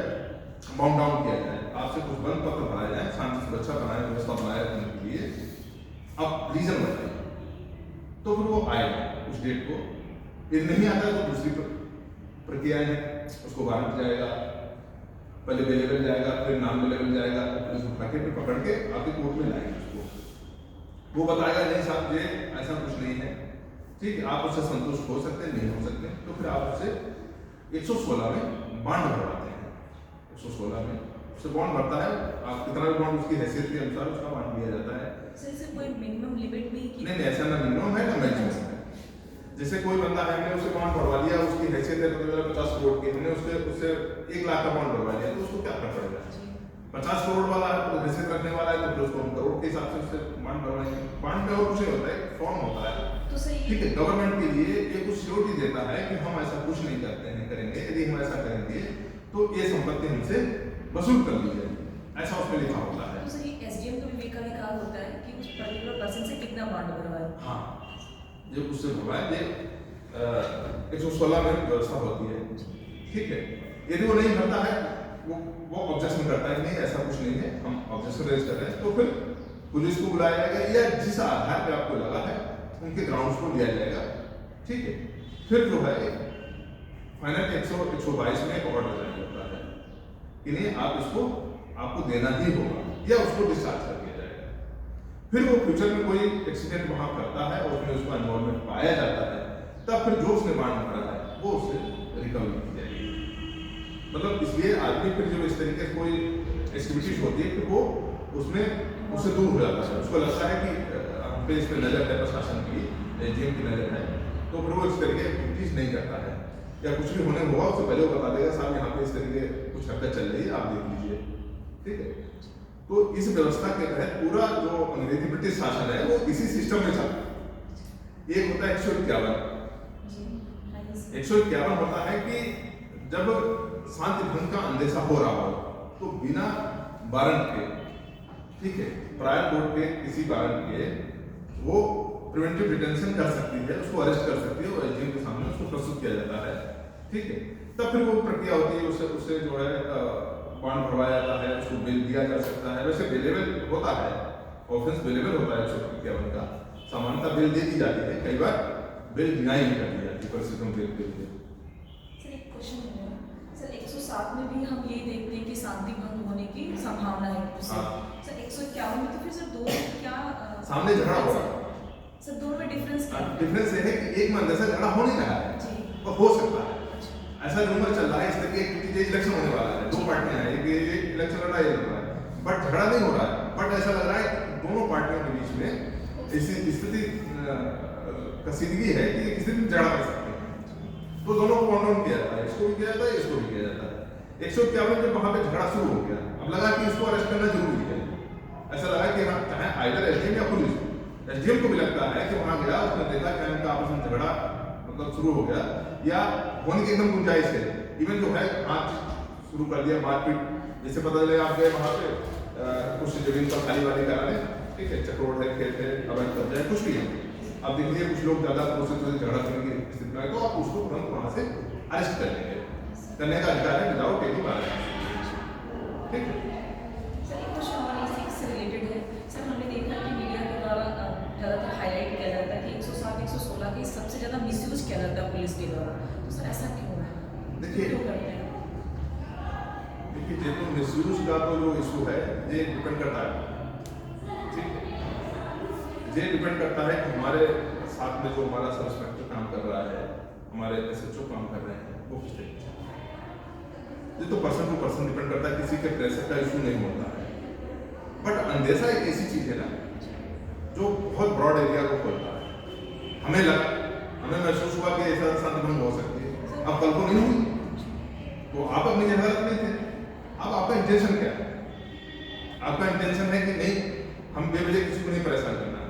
बाउंड डाउन किया जाए, आपसे कुछ बंद पत्र बनाया जाए, शांति सुरक्षा बनाए, व्यवस्था बनाए रखने के लिए आप रीजन बताइए। तो फिर वो आएगा उस डेट को। यदि नहीं आता है तो दूसरी प्रक्रियाएं हैं, उसको वारंट जाएगा, पहले बेलेबल जाएगा, फिर नाम बेलेबल जाएगा, पुलिस पैकेट में पकड़ के आपके कोर्ट में लाएंगे उसको। वो बताएगा नहीं साहब ये ऐसा कुछ नहीं है, ठीक है, आप उससे संतुष्ट हो सकते हैं, नहीं हो सकते, तो फिर आप उससे 116 में बॉन्ड भरवाते हैं। 116 में उससे बॉन्ड भरता है, आप कितना भी बॉन्ड उसकी हैसियत के अनुसार उसका बॉन्ड दिया जाता है। सर इससे कोई मिनिमम लिमिट भी की? नहीं, ऐसा ना मिनिमम है ना मैक्सिमम है। जैसे कोई बंदा है, हमने उसे बॉन्ड भरवा दिया, उसकी हैसियत है 50 करोड़ की, हमने उससे 1 लाख का बॉन्ड भरवा दिया, तो उसको क्या फर्क पड़ेगा? 50 करोड़ वाला है तो हैसियत रखने वाला है, तो फिर उसको हम करोड़ के हिसाब से उससे बॉन्ड भरवाएंगे। बॉन्ड में और कुछ नहीं होता है, फॉर्म होता है, तो सही ठीक है। गवर्नमेंट के लिए ये कुछ सिक्योरिटी देता है कि हम ऐसा कुछ नहीं करते हैं, करेंगे, यदि हम ऐसा करेंगे तो ये संपत्ति हमसे वसूल कर ली जाएगी, ऐसा उसमें लिखा होता है। तो सही एसडीएम का भी एकाधिकार होता है कि उस पर्टिकुलर पर्सन से कितना बॉन्ड भरवाए। हाँ, जो उससे भरवाए ये 116 में व्यवस्था होती है, ठीक है। यदि वो नहीं भरता है, वो ऑब्जेक्शन करता है नहीं ऐसा कुछ नहीं है, हम ऑब्जेक्शन रेज कर रहे हैं, तो फिर पुलिस को बुलाया जाएगा या जिस आधार पे आपको लगा है उनके ग्राउंड्स को लिया जाएगा, ठीक है। फिर जो है फाइनल 122 में एक ऑर्डर जारी होता है कि नहीं आप इसको आपको देना ही होगा या उसको डिस्चार्ज कर दिया जाएगा। फिर वो फ्यूचर में कोई एक्सीडेंट वहां करता है और उसमें उसका इन्वॉल्वमेंट पाया जाता है, तब फिर जो उसने बॉन्ड भरा है वो उससे रिकवरी की जाएगी। मतलब इसलिए आदमी फिर जब इस तरीके से कोई एक्टिविटीज होती है फिर वो उसमें उससे दूर हो जाता है, उसको लगता है कि हम पे इस पर नजर है, प्रशासन की, एसडीएम की नजर है, तो फिर वो इस तरीके एक्टिविटीज नहीं करता है, या कुछ भी होने होगा उससे पहले वो बता देगा साहब यहाँ पे इस तरीके कुछ हरकत चल रही है, आप देख लीजिए, ठीक है। तो इस व्यवस्था के तहत पूरा जो अंग्रेजी ब्रिटिश शासन है वो इसी सिस्टम में चलता है। एक होता है 151 होता है कि जब शांति भंग का अंदेशा हो रहा हो तो बिना वारंट के, ठीक है, प्रायर कोर्ट के किसी वारंट के वो प्रिवेंटिव डिटेंशन कर सकती है, उसको अरेस्ट कर सकती है और एसडीएम के सामने उसको प्रस्तुत किया जाता है, ठीक है। तब फिर वो प्रक्रिया होती है, उससे जो है बॉन्ड भरवाया जाता है, उसको बेल दिया जा सकता है। वैसे बेलेबल होता है, ऑफेंस बेलेबल होता है 151 का, सामान्यतः बेल दे दी जाती है, कई बार बेल डिनाई भी कर दी जाती है परिस्थितियों के लिए। सर एक क्वेश्चन है सर, 107 में भी हम ये देखते हैं कि शांति भंग होने की संभावना है हाँ। सर 151 में तो फिर सर दो क्या सामने झगड़ा हो रहा है सर, दोनों में डिफरेंस क्या है? डिफरेंस ये है कि एक में अंदर से झगड़ा हो नहीं रहा है, जी वो हो सकता है, ऐसा रूमर चल रहा है इस तरीके की इलेक्शन होने वाला है, 2 पार्टियां हैं, एक इलेक्शन लड़ रहा है, ये लड़ रहा है, बट झगड़ा नहीं हो रहा है, बट ऐसा लग रहा है दोनों पार्टियों के बीच में ऐसी स्थिति कसीदगी है कि किसी दिन झगड़ा कर सकते हैं, तो दोनों को बॉन्ड किया जाता है, इसको भी किया जाता है, इसको भी किया जाता है। 151 जब वहां पे झगड़ा शुरू हो गया, अब लगा कि इसको अरेस्ट करना जरूरी है, ऐसा लगा कि हाँ चाहे आइदर एसडीएम या पुलिस, एसडीएम को भी लगता है कि वहां गया, उसने देखा कि इनका आपस में झगड़ा मतलब शुरू हो गया या होने की एकदम गुंजाइश है, इवन जो है हाथ शुरू कर दिया, मारपीट, जैसे पता चले आप गए वहां पे कुछ जमीन पर खाली वाली कराने, ठीक है, चक्रोड़ है, खेत है, अवैध कब्जा है, कुछ भी है, अब देख लीजिए कुछ लोग ज्यादा प्रोसेस से झगड़ा करने की स्थिति में है, तो आप उसको तुरंत वहां से अरेस्ट कर लेंगे, करने का अधिकार है विदाउट एनी वारंट, ठीक है। सर एक क्वेश्चन और इसी से रिलेटेड है सर, हमने देखा कि मीडिया के द्वारा ज़्यादातर हाईलाइट किया जाता है कि 107 116 की सबसे ज़्यादा मिसयूज किया जाता है पुलिस के द्वारा, तो सर ऐसा क्यों है? देखिए क्यों करते हैं? देखिए देखो मिसयूज का तो जो इशू है ये डिपेंड करता है, ठीक है, ये डिपेंड करता है कि हमारे साथ में जो हमारा सब इंस्पेक्टर काम कर रहा है, हमारे एसएचओ काम कर रहे हैं, वो किस तरीके से, ये तो पर्सन टू पर्सन डिपेंड करता है, किसी के प्रेशर का इशू नहीं होता है, बट अंदेशा एक ऐसी चीज है ना जो बहुत ब्रॉड एरिया को खोलता है। हमें महसूस हुआ कि ऐसा शांति भंग हो सकती है, अब कल को नहीं हुई तो आप अपनी जगह रख नहीं थे, अब आपका इंटेंशन क्या है? आपका इंटेंशन है कि नहीं हम बेवजह किसी को नहीं परेशान करना है,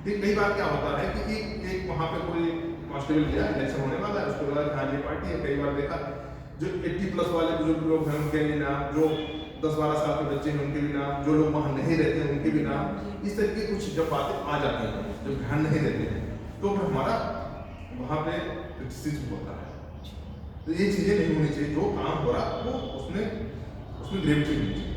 फिर कई बार क्या होता है कि एक वहाँ पे कोई कांस्टेबल गया, इलेक्शन होने वाला है, उसको लगा कि हाँ ये पार्टी है। कई बार देखा जो 80+ वाले बुजुर्ग लोग हैं उनके भी नाम, जो 10-12 साल के बच्चे हैं उनके भी नाम, जो लोग वहाँ नहीं रहते हैं उनके भी नाम, इस तरह की कुछ जब बातें आ जाती हैं, जब ध्यान नहीं देते हैं, तो फिर हमारा वहाँ पे क्रिटिसिज्म होता है। तो ये चीज़ें नहीं होनी चाहिए। जो काम हो रहा वो उसमें ग्रेविटी होनी चाहिए।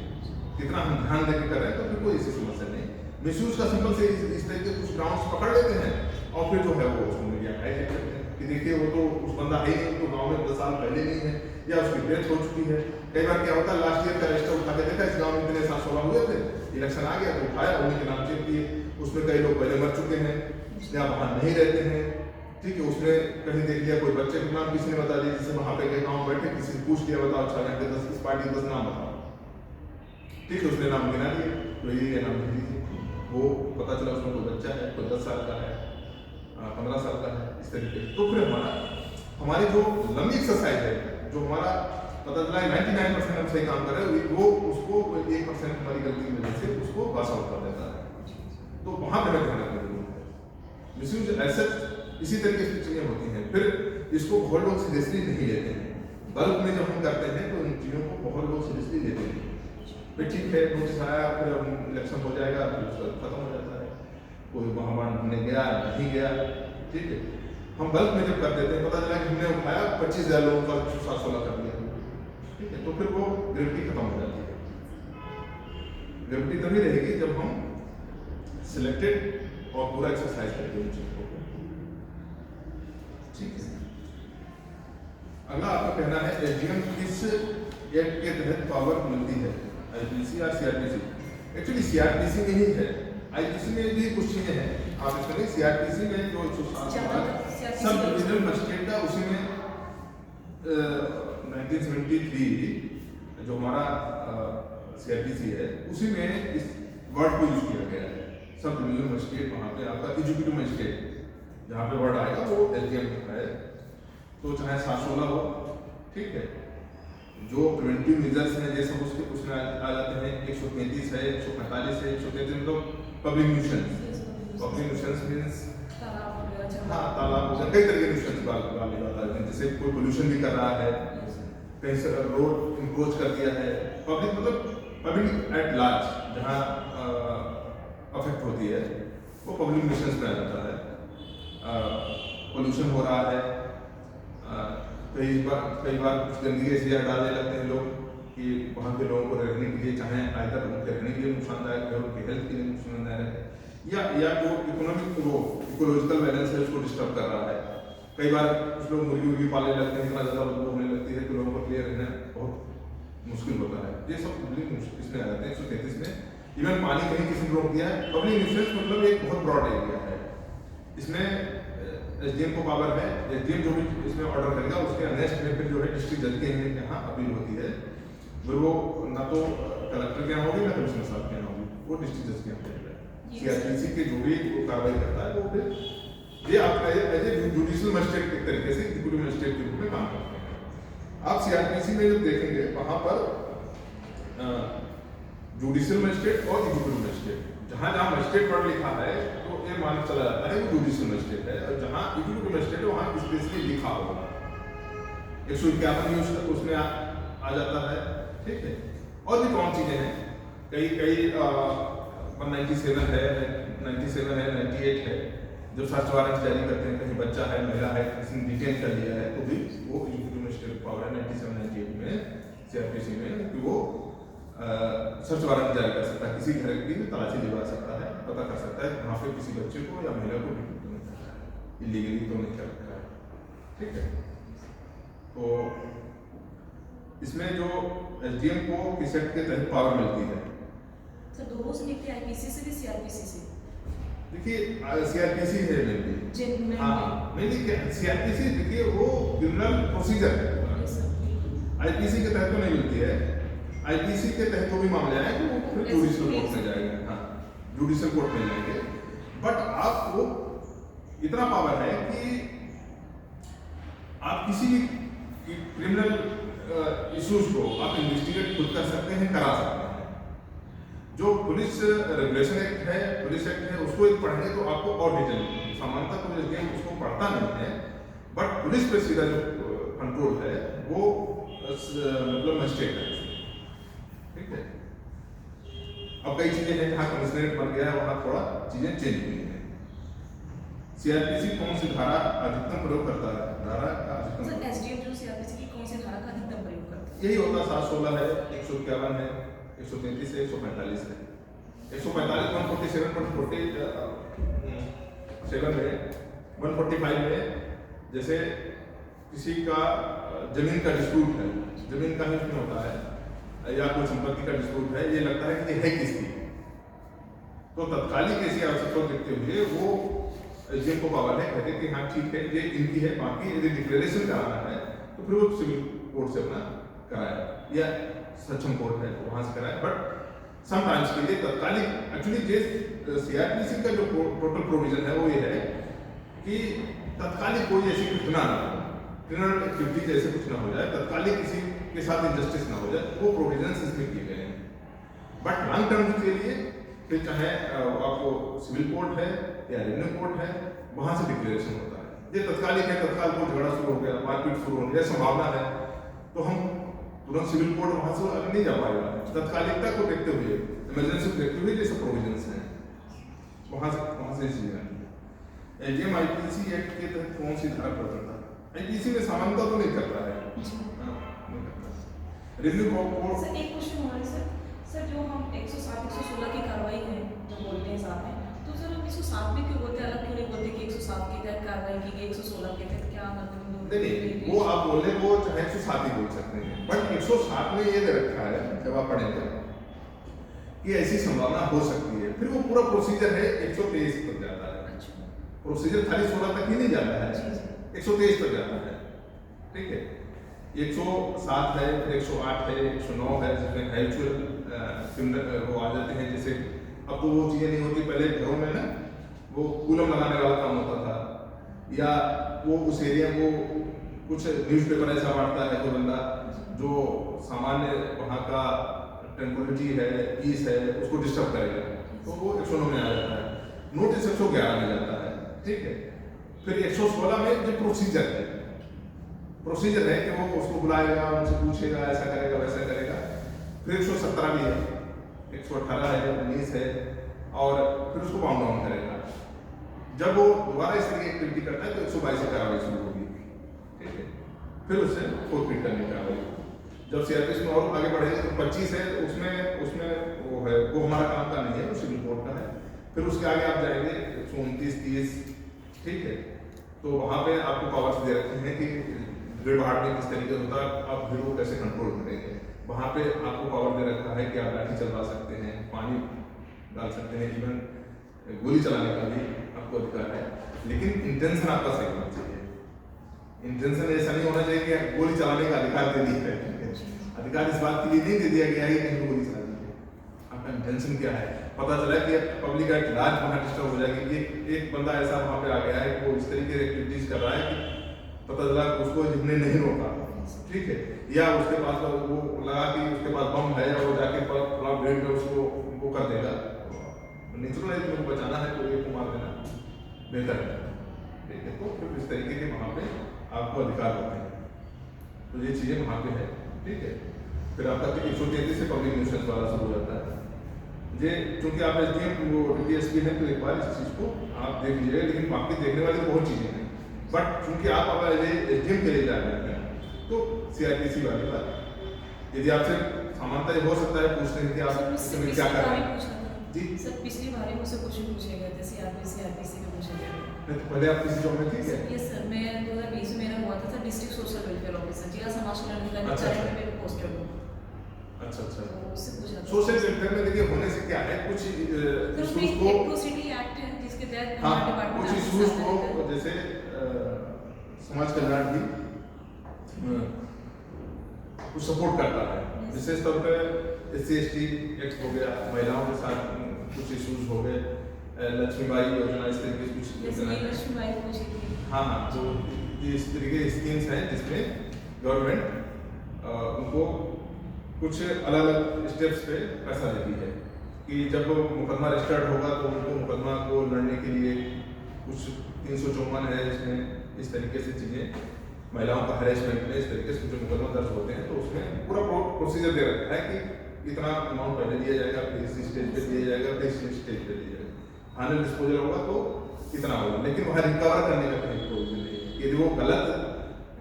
कितना हम ध्यान देकर कर रहे हैं तो फिर कोई ऐसी समस्या नहीं। मिसयूज का सिंपल से इस तरह के कुछ ग्राउंड्स पकड़ लेते हैं और फिर जो है वो उसको मीडिया हाईलाइट करते हैं कि देखिए वो तो उस बंदा है ही नहीं, तो गाँव में 10 साल पहले नहीं है या उसकी डेथ हो चुकी है। कई बार क्या होता है, लास्ट ईयर का रजिस्टर उठा के देखा, इस गाँव में इतने 7-16 हुए थे, इलेक्शन आ गया तो उठाया, उन्हीं के नाम चेक किए, उसमें कई लोग पहले मर चुके हैं या वहाँ नहीं रहते हैं। ठीक है, उसने कहीं देख लिया कोई बच्चे का नाम किसी ने बता दिया, जैसे वहाँ पे गए गाँव बैठे, किसी ने पूछ लिया बताओ 6 घंटे 10 इस पार्टी 10 नाम बताओ। ठीक है, उसने नाम गिना दिए, तो ये नाम लिख लीजिए। वो पता चला उसमें कोई बच्चा है, कोई 10 साल का है, 15 साल का है, इस तरीके। तो फिर हमारी जो लंबी एक्सरसाइज है, जो हमारा पता चला 99% हम सही काम कर रहे हैं, वो उसको 1% हमारी गलती की वजह से उसको पास आउट कर देता है। तो वहाँ पर ध्यान रखने की जरूरत है। मिसयूज ऐसे इसी तरीके से चीजें होती हैं। फिर इसको बहुत लोग सीरियसली नहीं लेते हैं। बल्क में जब हम करते हैं तो इन चीज़ों को बहुत लोग सीरियसली लेते हैं। फिर ठीक है, नोटिस आया, फिर इलेक्शन हो जाएगा, फिर उसका खत्म हो जाता है, कोई वहाँ घूमने गया नहीं गया। ठीक है, हम बल्क में जब कर देते हैं, पता चला कि हमने उठाया 25,000 लोगों का 7-16 कर दिया। ठीक है, तो फिर वो ग्रेविटी खत्म हो जाती है। ग्रेविटी तभी रहेगी जब हम सिलेक्टेड और पूरा एक्सरसाइज करेंगे उन चीज़ों को। ठीक है, अगला आपका कहना है एसडीएम किस एक्ट के तहत पावर मिलती है, आईपीसी या सीआरपीसी? एक्चुअली सीआरपीसी में ही है, आईपीसी में भी कुछ चीजें हैं। आप इसमें सीआरपीसी में जो सब डिविजनल मजिस्ट्रेट का, उसी में 1973 जो हमारा सीआरपीसी है, उसी में इस वर्ड को यूज किया गया है। सब डिविजनल मजिस्ट्रेट, वहाँ पे आपका एग्जीक्यूटिव मजिस्ट्रेट जहाँ पे वर्ड आएगा वो एसडीएम है। तो चाहे 7-16 हो, ठीक है, जो प्रिवेंटिव मेजर्स हैं ये सब उसमें आ जाते हैं। 133 है, 145 है। 133 मतलब public nuisance. Public nuisance means हाँ, तालाब हो, कई तरह के न्यूसेंस वाली बात आती है। जैसे कोई पोल्यूशन भी कर रहा है, कहीं से रोड इंक्रोच कर दिया है, पब्लिक मतलब पब्लिक एट लार्ज जहाँ अफेक्ट होती है वो पब्लिक न्यूसेंस में आ जाता है। पोल्यूशन हो रहा है, कई बार कुछ गंदगी ऐसी डालने लगते हैं लोग कि वहाँ के लोगों को रहने के लिए, चाहे आइदर उनके रहने के लिए नुकसानदायक है, उनके हेल्थ के लिए नुकसानदायक है, या जो इकोनॉमिक वो इकोलॉजिकल बैलेंस है उसको डिस्टर्ब कर रहा है। कई बार कुछ लोग मुर्गी पालने लगते हैं, इतना ज़्यादा बदबू होने लगती है कि लोगों को क्लियर रहना बहुत मुश्किल होता है। ये सब पब्लिक इसमें आ जाते हैं 133 में। इवन पानी कहीं किसी ने रोक दिया है, पब्लिक न्यूसेंस मतलब एक बहुत ब्रॉड एरिया है। इसमें एसडीएम को पावर है, एसडीएम जो भी इसमें ऑर्डर करेगा उसके नेक्स्ट में फिर जो है डिस्ट्रिक्ट जज के यहाँ अपील होती है। फिर वो ना तो कलेक्टर के यहाँ होगी ना कमिश्नर साहब के यहाँ होगी, वो डिस्ट्रिक्ट जज के यहाँ होगी। सीआरपीसी के जो भी वो कार्रवाई करता है वो फिर ये आप एज ए जुडिशियल मजिस्ट्रेट के तरीके से एग्जीक्यूटिव मजिस्ट्रेट के रूप में काम करते हैं। आप सीआरपीसी में जब देखेंगे वहाँ पर जुडिशियल मजिस्ट्रेट और एग्जीक्यूटिव मजिस्ट्रेट, जहाँ जहाँ मजिस्ट्रेट वर्ड लिखा है तो ये मान चला जाता है वो जुडिशियल मजिस्ट्रेट है, और जहाँ एग्जीक्यूटिव मजिस्ट्रेट है वहाँ स्पेशली लिखा होगा 151 न्यूज तक उसमें आ जाता है। ठीक है, और भी कौन चीजें हैं, कई 197 है, 97 है, 98 है। जब सर्च वारंट जारी करते हैं, कहीं बच्चा है, महिला है, किसी ने डिटेन कर लिया है, तो भी वो एग्जीक्यूटिव मजिस्ट्रेट पावर है 97, 98 में सीआरपीसी में कि वो सर्च वारंट जारी कर सकता है, किसी घर की तलाशी दिलवा सकता है, पता कर सकता है वहाँ पे किसी बच्चे को या महिला को इलीगली तो नहीं कर रखा है। ठीक है, तो इसमें जो एसडीएम को किस एक्ट के तहत पावर मिलती है? सर दोनों से लेके आईपीसी से भी सीआरपीसी से? देखिए सीआरपीसी है मेनली। हाँ, मेनली सीआरपीसी देखिए वो क्रिमिनल प्रोसीजर है, आईपीसी के तहत तो नहीं मिलती है। आईपीसी के तहत जो भी मामले आए तो वो फिर जुडिशियल कोर्ट में जाएंगे। हाँ, जुडिशियल कोर्ट में जाएंगे। बट आपको इतना पावर है कि आप किसी भी क्रिमिनल इश्यूज को आप इन्वेस्टिगेट खुद कर सकते हैं, करा सकते हैं। जो पुलिस रेगुलेशन एक्ट है, पुलिस एक्ट है, उसको एक पढ़ेंगे तो आपको और डिटेल, सामान्यतः कोई एसडीएम उसको पढ़ता नहीं है, बट पुलिस पे सीधा जो कंट्रोल है वो मतलब मजिस्ट्रेट है, ठीक है। अब कई चीजें हैं जहाँ कमिश्नरेट बन गया है, वहाँ थोड़ा चीजें चेंज हुई हैं। सीआरपीसी कौन सी धारा अधिकतम प्रयोग करता है? धारा का अधिकतम सर एसडीएम जो सीआरपीसी की कौन सी धारा का अधिकतम प्रयोग करता है? यही होता है 716 है, 151 है, 133 है, 145 है। 145 147 147 में 145 में जैसे किसी का जमीन का डिस्प्यूट है, जमीन का ही उसमें होता है, या कोई संपत्ति का डिस्प्यूट है, ये लगता है कि ये है किसकी, तो तत्कालिक ऐसी आवश्यकता देखते हुए वो एसडीएम को पावर है, कहते कि हाँ ठीक है ये इनकी है, बाकी यदि डिक्लेरेशन कराना है तो फिर वो सिविल कोर्ट से अपना कराए या सक्षम कोर्ट है वहां से कराए। बट समटाइम्स के लिए तत्कालिक एक्चुअली जे सीआरपीसी का जो टोटल प्रोविजन है वो ये है कि तत्कालिक कोई ऐसी घटना ना हो, क्रिमिनल एक्टिविटी जैसे कुछ ना हो जाए, तत्कालिक किसी के साथ इंजस्टिस ना हो जाए, वो प्रोविजन इसमें किए गए हैं। बट लॉन्ग टर्म के लिए फिर चाहे आपको सिविल कोर्ट है या रेवेन्यू कोर्ट है, वहां से डिक्लेरेशन होता है। ये तत्कालिक है, तत्काल कोई झगड़ा शुरू हो गया, मारपीट शुरू होने की संभावना है, तो हम तुरंत सिविल कोर्ट वहां से आगे नहीं जा पाएगा। तत्कालिकता को देखते हुए, इमरजेंसी को देखते हुए जैसे प्रोविजंस हैं वहां से चीजें आती है। एसडीएम आईपीसी एक्ट के तहत कौन सी धारा प्रयोग करता है? आईपीसी में सामान्यता तो नहीं करता है, रेवेन्यू कोर्ट। सर एक क्वेश्चन हो रहा है सर जो हम 107 116 की कार्रवाई है जो बोलते हैं साथ में, तो सर हम 107 में क्यों बोलते हैं, अलग क्यों नहीं बोलते कि 107 के तहत कार्रवाई की गई, 116 के तहत क्या मतलब? नहीं, वो आप बोले वो चाहे 107 ही बोल सकते हैं, बट 107 में ये दे रखा है जब आप पढ़ेंगे कि ऐसी संभावना हो सकती है, फिर वो पूरा प्रोसीजर है 123 तक जाता है। प्रोसीजर खाली 16 तक ही नहीं जाता है, 123 तक जाता है, ठीक है। 107 है, 108 है, 109 है, जिसमें हैचुअल वो आ जाते हैं। जैसे अब तो वो चीजें नहीं होती, पहले घरों में ना वो कूलम लगाने वाला काम होता था, या वो उस एरिया को कुछ न्यूज़पेपर ऐसा बांटता है कोई बंदा जो सामान्य वहाँ का ट्रैंक्विलिटी है, पीस है, उसको डिस्टर्ब करेगा, तो वो 109 में आ जाता है। नोटिस 111 में जाता है, ठीक है। फिर 116 में जो प्रोसीजर है कि वो उसको बुलाएगा, उनसे पूछेगा, ऐसा करेगा वैसा करेगा। फिर 117 भी है, 118 है, 19 है, और फिर उसको बाउंड डाउन करेगा। जब वो दोबारा इस तरह की एक्टिविटी करता है तो 122 से कार्रवाई शुरू होगी, ठीक है। फिर उससे फोर्फिट करने की कार्रवाई। जब सीआरपीसी में और आगे बढ़ेंगे तो 25 है, उसमें वो है, वो हमारा काम का नहीं है, वो सिविल कोर्ट का है। फिर उसके आगे आप जाएंगे 129 30, ठीक है। तो वहाँ पे आपको पावर्स दे रखे हैं कि भीड़ भाड़ में किस तरीके होता है, आप भीड़ को कैसे कंट्रोल करेंगे। वहाँ पे आपको पावर दे रखा है कि आप लाठी चलवा सकते हैं, पानी डाल सकते हैं, इवन गोली चलाने का भी आपको अधिकार है, लेकिन इंटेंशन आपका सही होना चाहिए। इंटेंशन ऐसा नहीं होना चाहिए कि गोली चलाने का अधिकार दे दिया है, अधिकार इस बात के लिए नहीं दे दिया गया है कि कहीं गोली चला दीजिए। आपका इंटेंशन क्या है? पता चला कि पब्लिक का लाज वहाँ डिस्टर्ब हो जाएगी कि एक बंदा ऐसा वहाँ पे आ गया है कि वो इस तरीके से एक्टिविटीज कर रहा है कि पता चला उसको जिसने नहीं रोका, ठीक है, या उसके पास वो लगा कि उसके पास बम है और वो जाके थोड़ा ब्रेड में उसको वो कर देगा। नेचुरल है, तुमको बचाना है तो एक को मार देना बेहतर है, ठीक है। तो फिर इस तरीके के वहाँ पे आपको अधिकार होते हैं, तो ये चीज़ें वहाँ पे है, ठीक है। फिर आपका 133 से पब्लिक न्यूसेंस वाला शुरू हो जाता है। ये चूँकि आप एसडीएम वो डीपीएसपी हैं तो एक बार इस चीज़ को आप देख लीजिएगा, लेकिन बाकी देखने वाली बहुत चीज़ें हैं। बट चूँकि आप अगर एसडीएम के लिए जा रहे हैं तो सीआरपीसी वाली बात, यदि आपसे सामान्यतः हो सकता है पूछते हैं कि आप इसमें क्या कर रहे हैं। जी सर पिछली बार ही मुझसे क्वेश्चन पूछे गए थे सीआरपीसी में पूछे गए थे। पहले आप किसी जॉब में थी क्या? यस सर, मैं 2020 में मेरा हुआ था डिस्ट्रिक्ट सोशल वेलफेयर ऑफिसर, जिला समाज कल्याण अधिकारी अच्छा, चाहे में पोस्टेड हूँ। अच्छा अच्छा। तो उससे पूछना था। सोशल वेलफेयर में देखिए होने से क्या है, कुछ इश्यूज को एट्रोसिटी एक्ट है जिसके तहत हाँ हमारा डिपार्टमेंट कुछ इश्यूज को जैसे समाज कल्याण भी कुछ सपोर्ट करता है। विशेष तौर पे SC/ST एक्ट हो गया, महिलाओं के साथ कुछ इश्यूज हो गए, लक्ष्मीबाई योजना, इस तरीके की कुछ योजना। लक्ष्मीबाई पूछी थी। हाँ हाँ, तो इस तरीके की स्कीम्स हैं जिसमें गवर्नमेंट उनको कुछ अलग अलग स्टेप्स पे पैसा देती है कि जब मुकदमा रजिस्टर्ड होगा तो उनको मुकदमा को लड़ने के लिए कुछ 354 है, इसमें इस तरीके से चीज़ें महिलाओं का हरेसमेंट में इस तरीके से जो मुकदमा दर्ज होते हैं तो उसमें पूरा प्रोसीजर दे रखा है कि इतना अमाउंट पहले दिया जाएगा, फिर इस स्टेज पे दिया जाएगा, फिर इस स्टेज पे दिया जाएगा, फाइनल डिस्पोजल होगा तो इतना होगा। लेकिन वहाँ रिकवर करने का कहीं प्रोविजन नहीं है। यदि वो गलत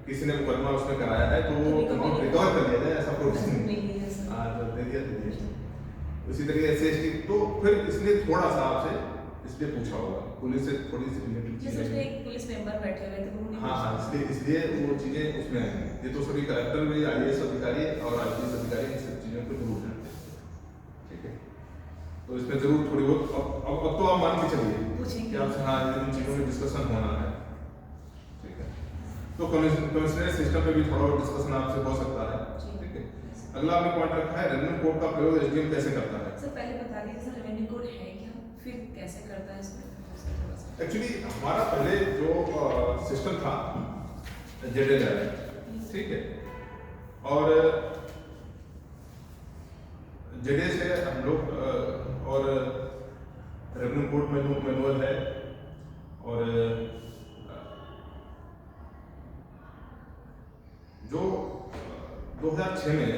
किसी ने मुकदमा उसमें कराया है तो वो अमाउंट रिकवर कर लिया जाए, ऐसा प्रोविजन नहीं है। हाँ, दे दिया। उसी तरीके से तो फिर इसलिए थोड़ा सा आपसे इसलिए पूछा होगा, पुलिस से थोड़ी सी रिलेटेड जैसे उसमें एक पुलिस मेंबर बैठे हुए थे, उन्होंने हाँ, इसलिए वो चीज़ें उसमें आएंगी। ये तो सभी कलेक्टर भी, IAS अधिकारी और IPS अधिकारी इन सब चीज़ों को जरूर जानते हैं, ठीक है। तो इसमें जरूर थोड़ी बहुत अब तो आप मान के चलिए कि आपसे हाँ इन चीज़ों में डिस्कशन होना है, ठीक है। तो कमिश्नरेट सिस्टम पे भी थोड़ा बहुत डिस्कशन आपसे हो सकता है, ठीक है। अगला आपने पॉइंट रखा है रेवेन्यू कोड का प्रयोग SDM कैसे करता है। सर पहले बता दीजिए सर रेवेन्यू कोड है क्या, फिर कैसे करता है इसमें। एक्चुअली हमारा पहले जो सिस्टम था JDL, ठीक है, और JDL से हम लोग और रेवेन्यू कोड में जो मैनुअल है और जो 2006 में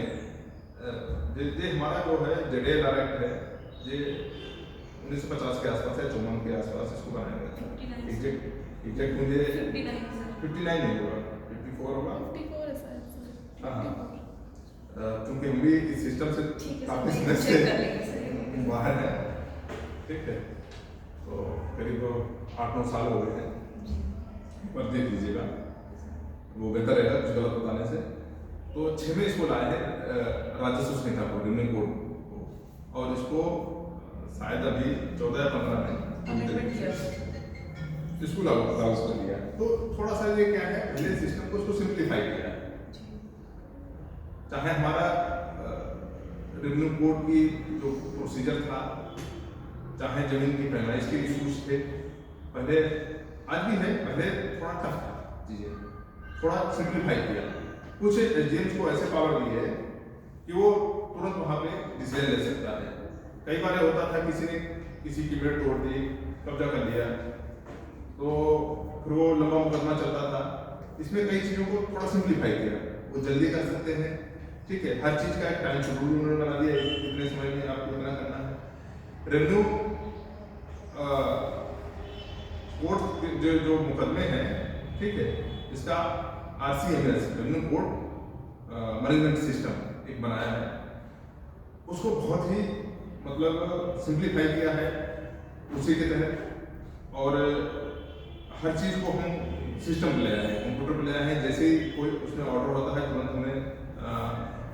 ये हमारा जो है JDL एक्ट है, ये 1950 के आसपास है, 54 के आसपास इसको बनाया गया। एग्जैक्ट मुझे 59 नहीं होगा, 54 होगा, 54 है सर। हाँ, क्योंकि हम भी इस सिस्टम से काफी समय से बाहर है, ठीक है। तो करीब 8-9 साल हो गए हैं, पर देख लीजिएगा वो बेहतर रहेगा कुछ गलत बताने से। तो 6 में इसको लाए हैं राजस्व संहिता को, रेवेन्यू कोड को, और इसको शायद अभी 14 या 15 में इसको लागू कर दिया। तो थोड़ा सा ये क्या है, पहले सिस्टम को इसको सिंप्लीफाई किया है। चाहे हमारा रेवेन्यू कोड की जो प्रोसीजर था, चाहे जमीन की पैमाइश के इशूज थे, पहले आज भी है, पहले थोड़ा टफ था चीजें, थोड़ा सिंप्लीफाई किया। कुछ एसडीएम्स को ऐसे पावर दी है कि वो तुरंत वहां पे डिसीजन ले सकता है। कई बार होता था किसी ने किसी की बेड तोड़ दी, कब्जा कर लिया, तो फिर वो लंबा मुकदमा चलता था। इसमें कई चीजों को थोड़ा सिंप्लीफाई किया, वो जल्दी कर सकते हैं, ठीक है। हर चीज का एक टाइम शेड्यूल उन्होंने बना दिया, इतने समय में आपको इतना करना है। रेवेन्यू कोर्ट जो मुकदमे हैं, ठीक है, इसका RCMS revenue court management system एक बनाया है, उसको बहुत ही मतलब सिंप्लीफाई किया है उसी के तहत। और हर चीज़ को हम सिस्टम पे ले आए हैं, कंप्यूटर पे ले आए हैं। जैसे ही कोई उसमें ऑर्डर होता है तुरंत हमें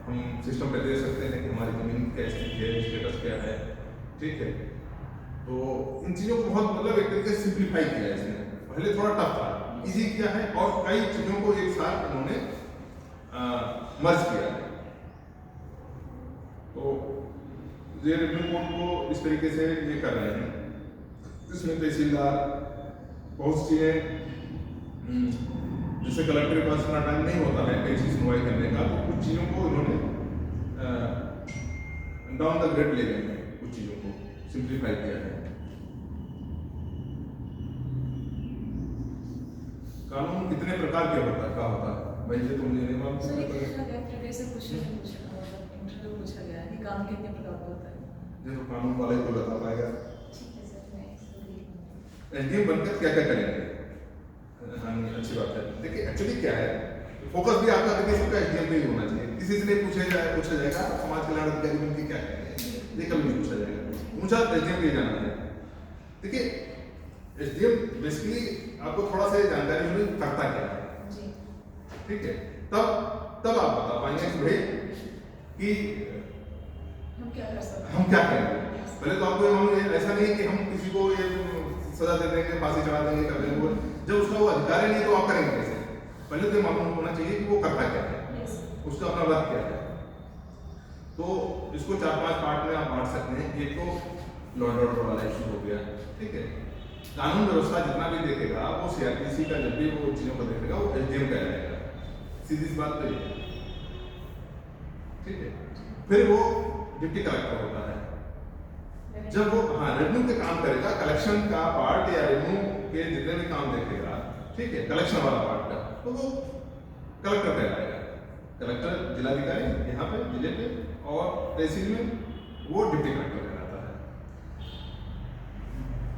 हम सिस्टम पे दे सकते हैं कि हमारी जमीन क्या स्थिति है, स्टेटस क्या है, ठीक है। तो इन चीज़ों को बहुत मतलब एक तरीके से सिंप्लीफाई किया है इसमें। पहले थोड़ा टफ था, इजी किया है, और कई चीज़ों को एक साथ उन्होंने मर्ज किया है। तो ये रेवेन्यू कोड को इस तरीके से ये कर रहे हैं। इसमें तहसीलदार बहुत चीज़ें, जैसे कलेक्टर के पास इतना टाइम नहीं होता है कई चीज़ सुनवाई करने का, तो कुछ चीज़ों को इन्होंने डाउन द ग्रेड ले गए हैं, कुछ चीज़ों को सिंप्लीफाई किया है। कानून कितने प्रकार के होता है, क्या होता है भाई, ये तो मुझे नहीं मालूम। सर एक इंटरव्यू से पूछा गया है कि कानून कितने प्रकार का होता है। ये तो कानून वाले को बता पाएगा। ठीक है सर, मैं इसको देख एसडीएम बनकर क्या क्या करेंगे। हाँ, अच्छी बात है। देखिए एक्चुअली क्या है, फोकस भी आपका देखिए सबका एसडीएम पे ही होना चाहिए। किसी से नहीं पूछा जाएगा समाज कल्याण अधिकारी बन के क्या करेंगे, ये कभी नहीं पूछा जाएगा। पूछा एसडीएम पे जाना है। देखिए एसडीएम बेसिकली आपको थोड़ा सा जानकारी होनी करता क्या है, ठीक है। तब आप बता पाएंगे कि भाई कि हम क्या कर सकते हैं, हम क्या करेंगे। पहले तो आपको हम ऐसा नहीं कि हम किसी को ये सजा दे देंगे, फांसी चढ़ा देंगे, कर देंगे। जब उसका वो अधिकार ही नहीं तो आप करेंगे कैसे। पहले तो मालूम होना चाहिए कि वो करता क्या है, उसका अपना वर्क क्या है। तो इसको 4-5 पार्ट में आप बांट सकते हैं। एक तो लॉ एंड ऑर्डर वाला इशू हो गया, ठीक है। कानून व्यवस्था जितना भी देखेगा वो CRPC का, जब भी वो चीजों को देखेगा वो एसडीएम का रहेगा, सीधी सी बात तो ये, ठीक है। फिर वो डिप्टी कलेक्टर होता है, जब वो रेवेन्यू के काम करेगा, कलेक्शन का पार्ट या रेवेन्यू के जितने भी काम देखेगा, ठीक है, कलेक्शन वाला पार्ट का, तो वो कलेक्टर कहलाएगा। कलेक्टर जिलाधिकारी यहाँ पे जिले पे, और तहसील में वो डिप्टी कलेक्टर कहलाता है।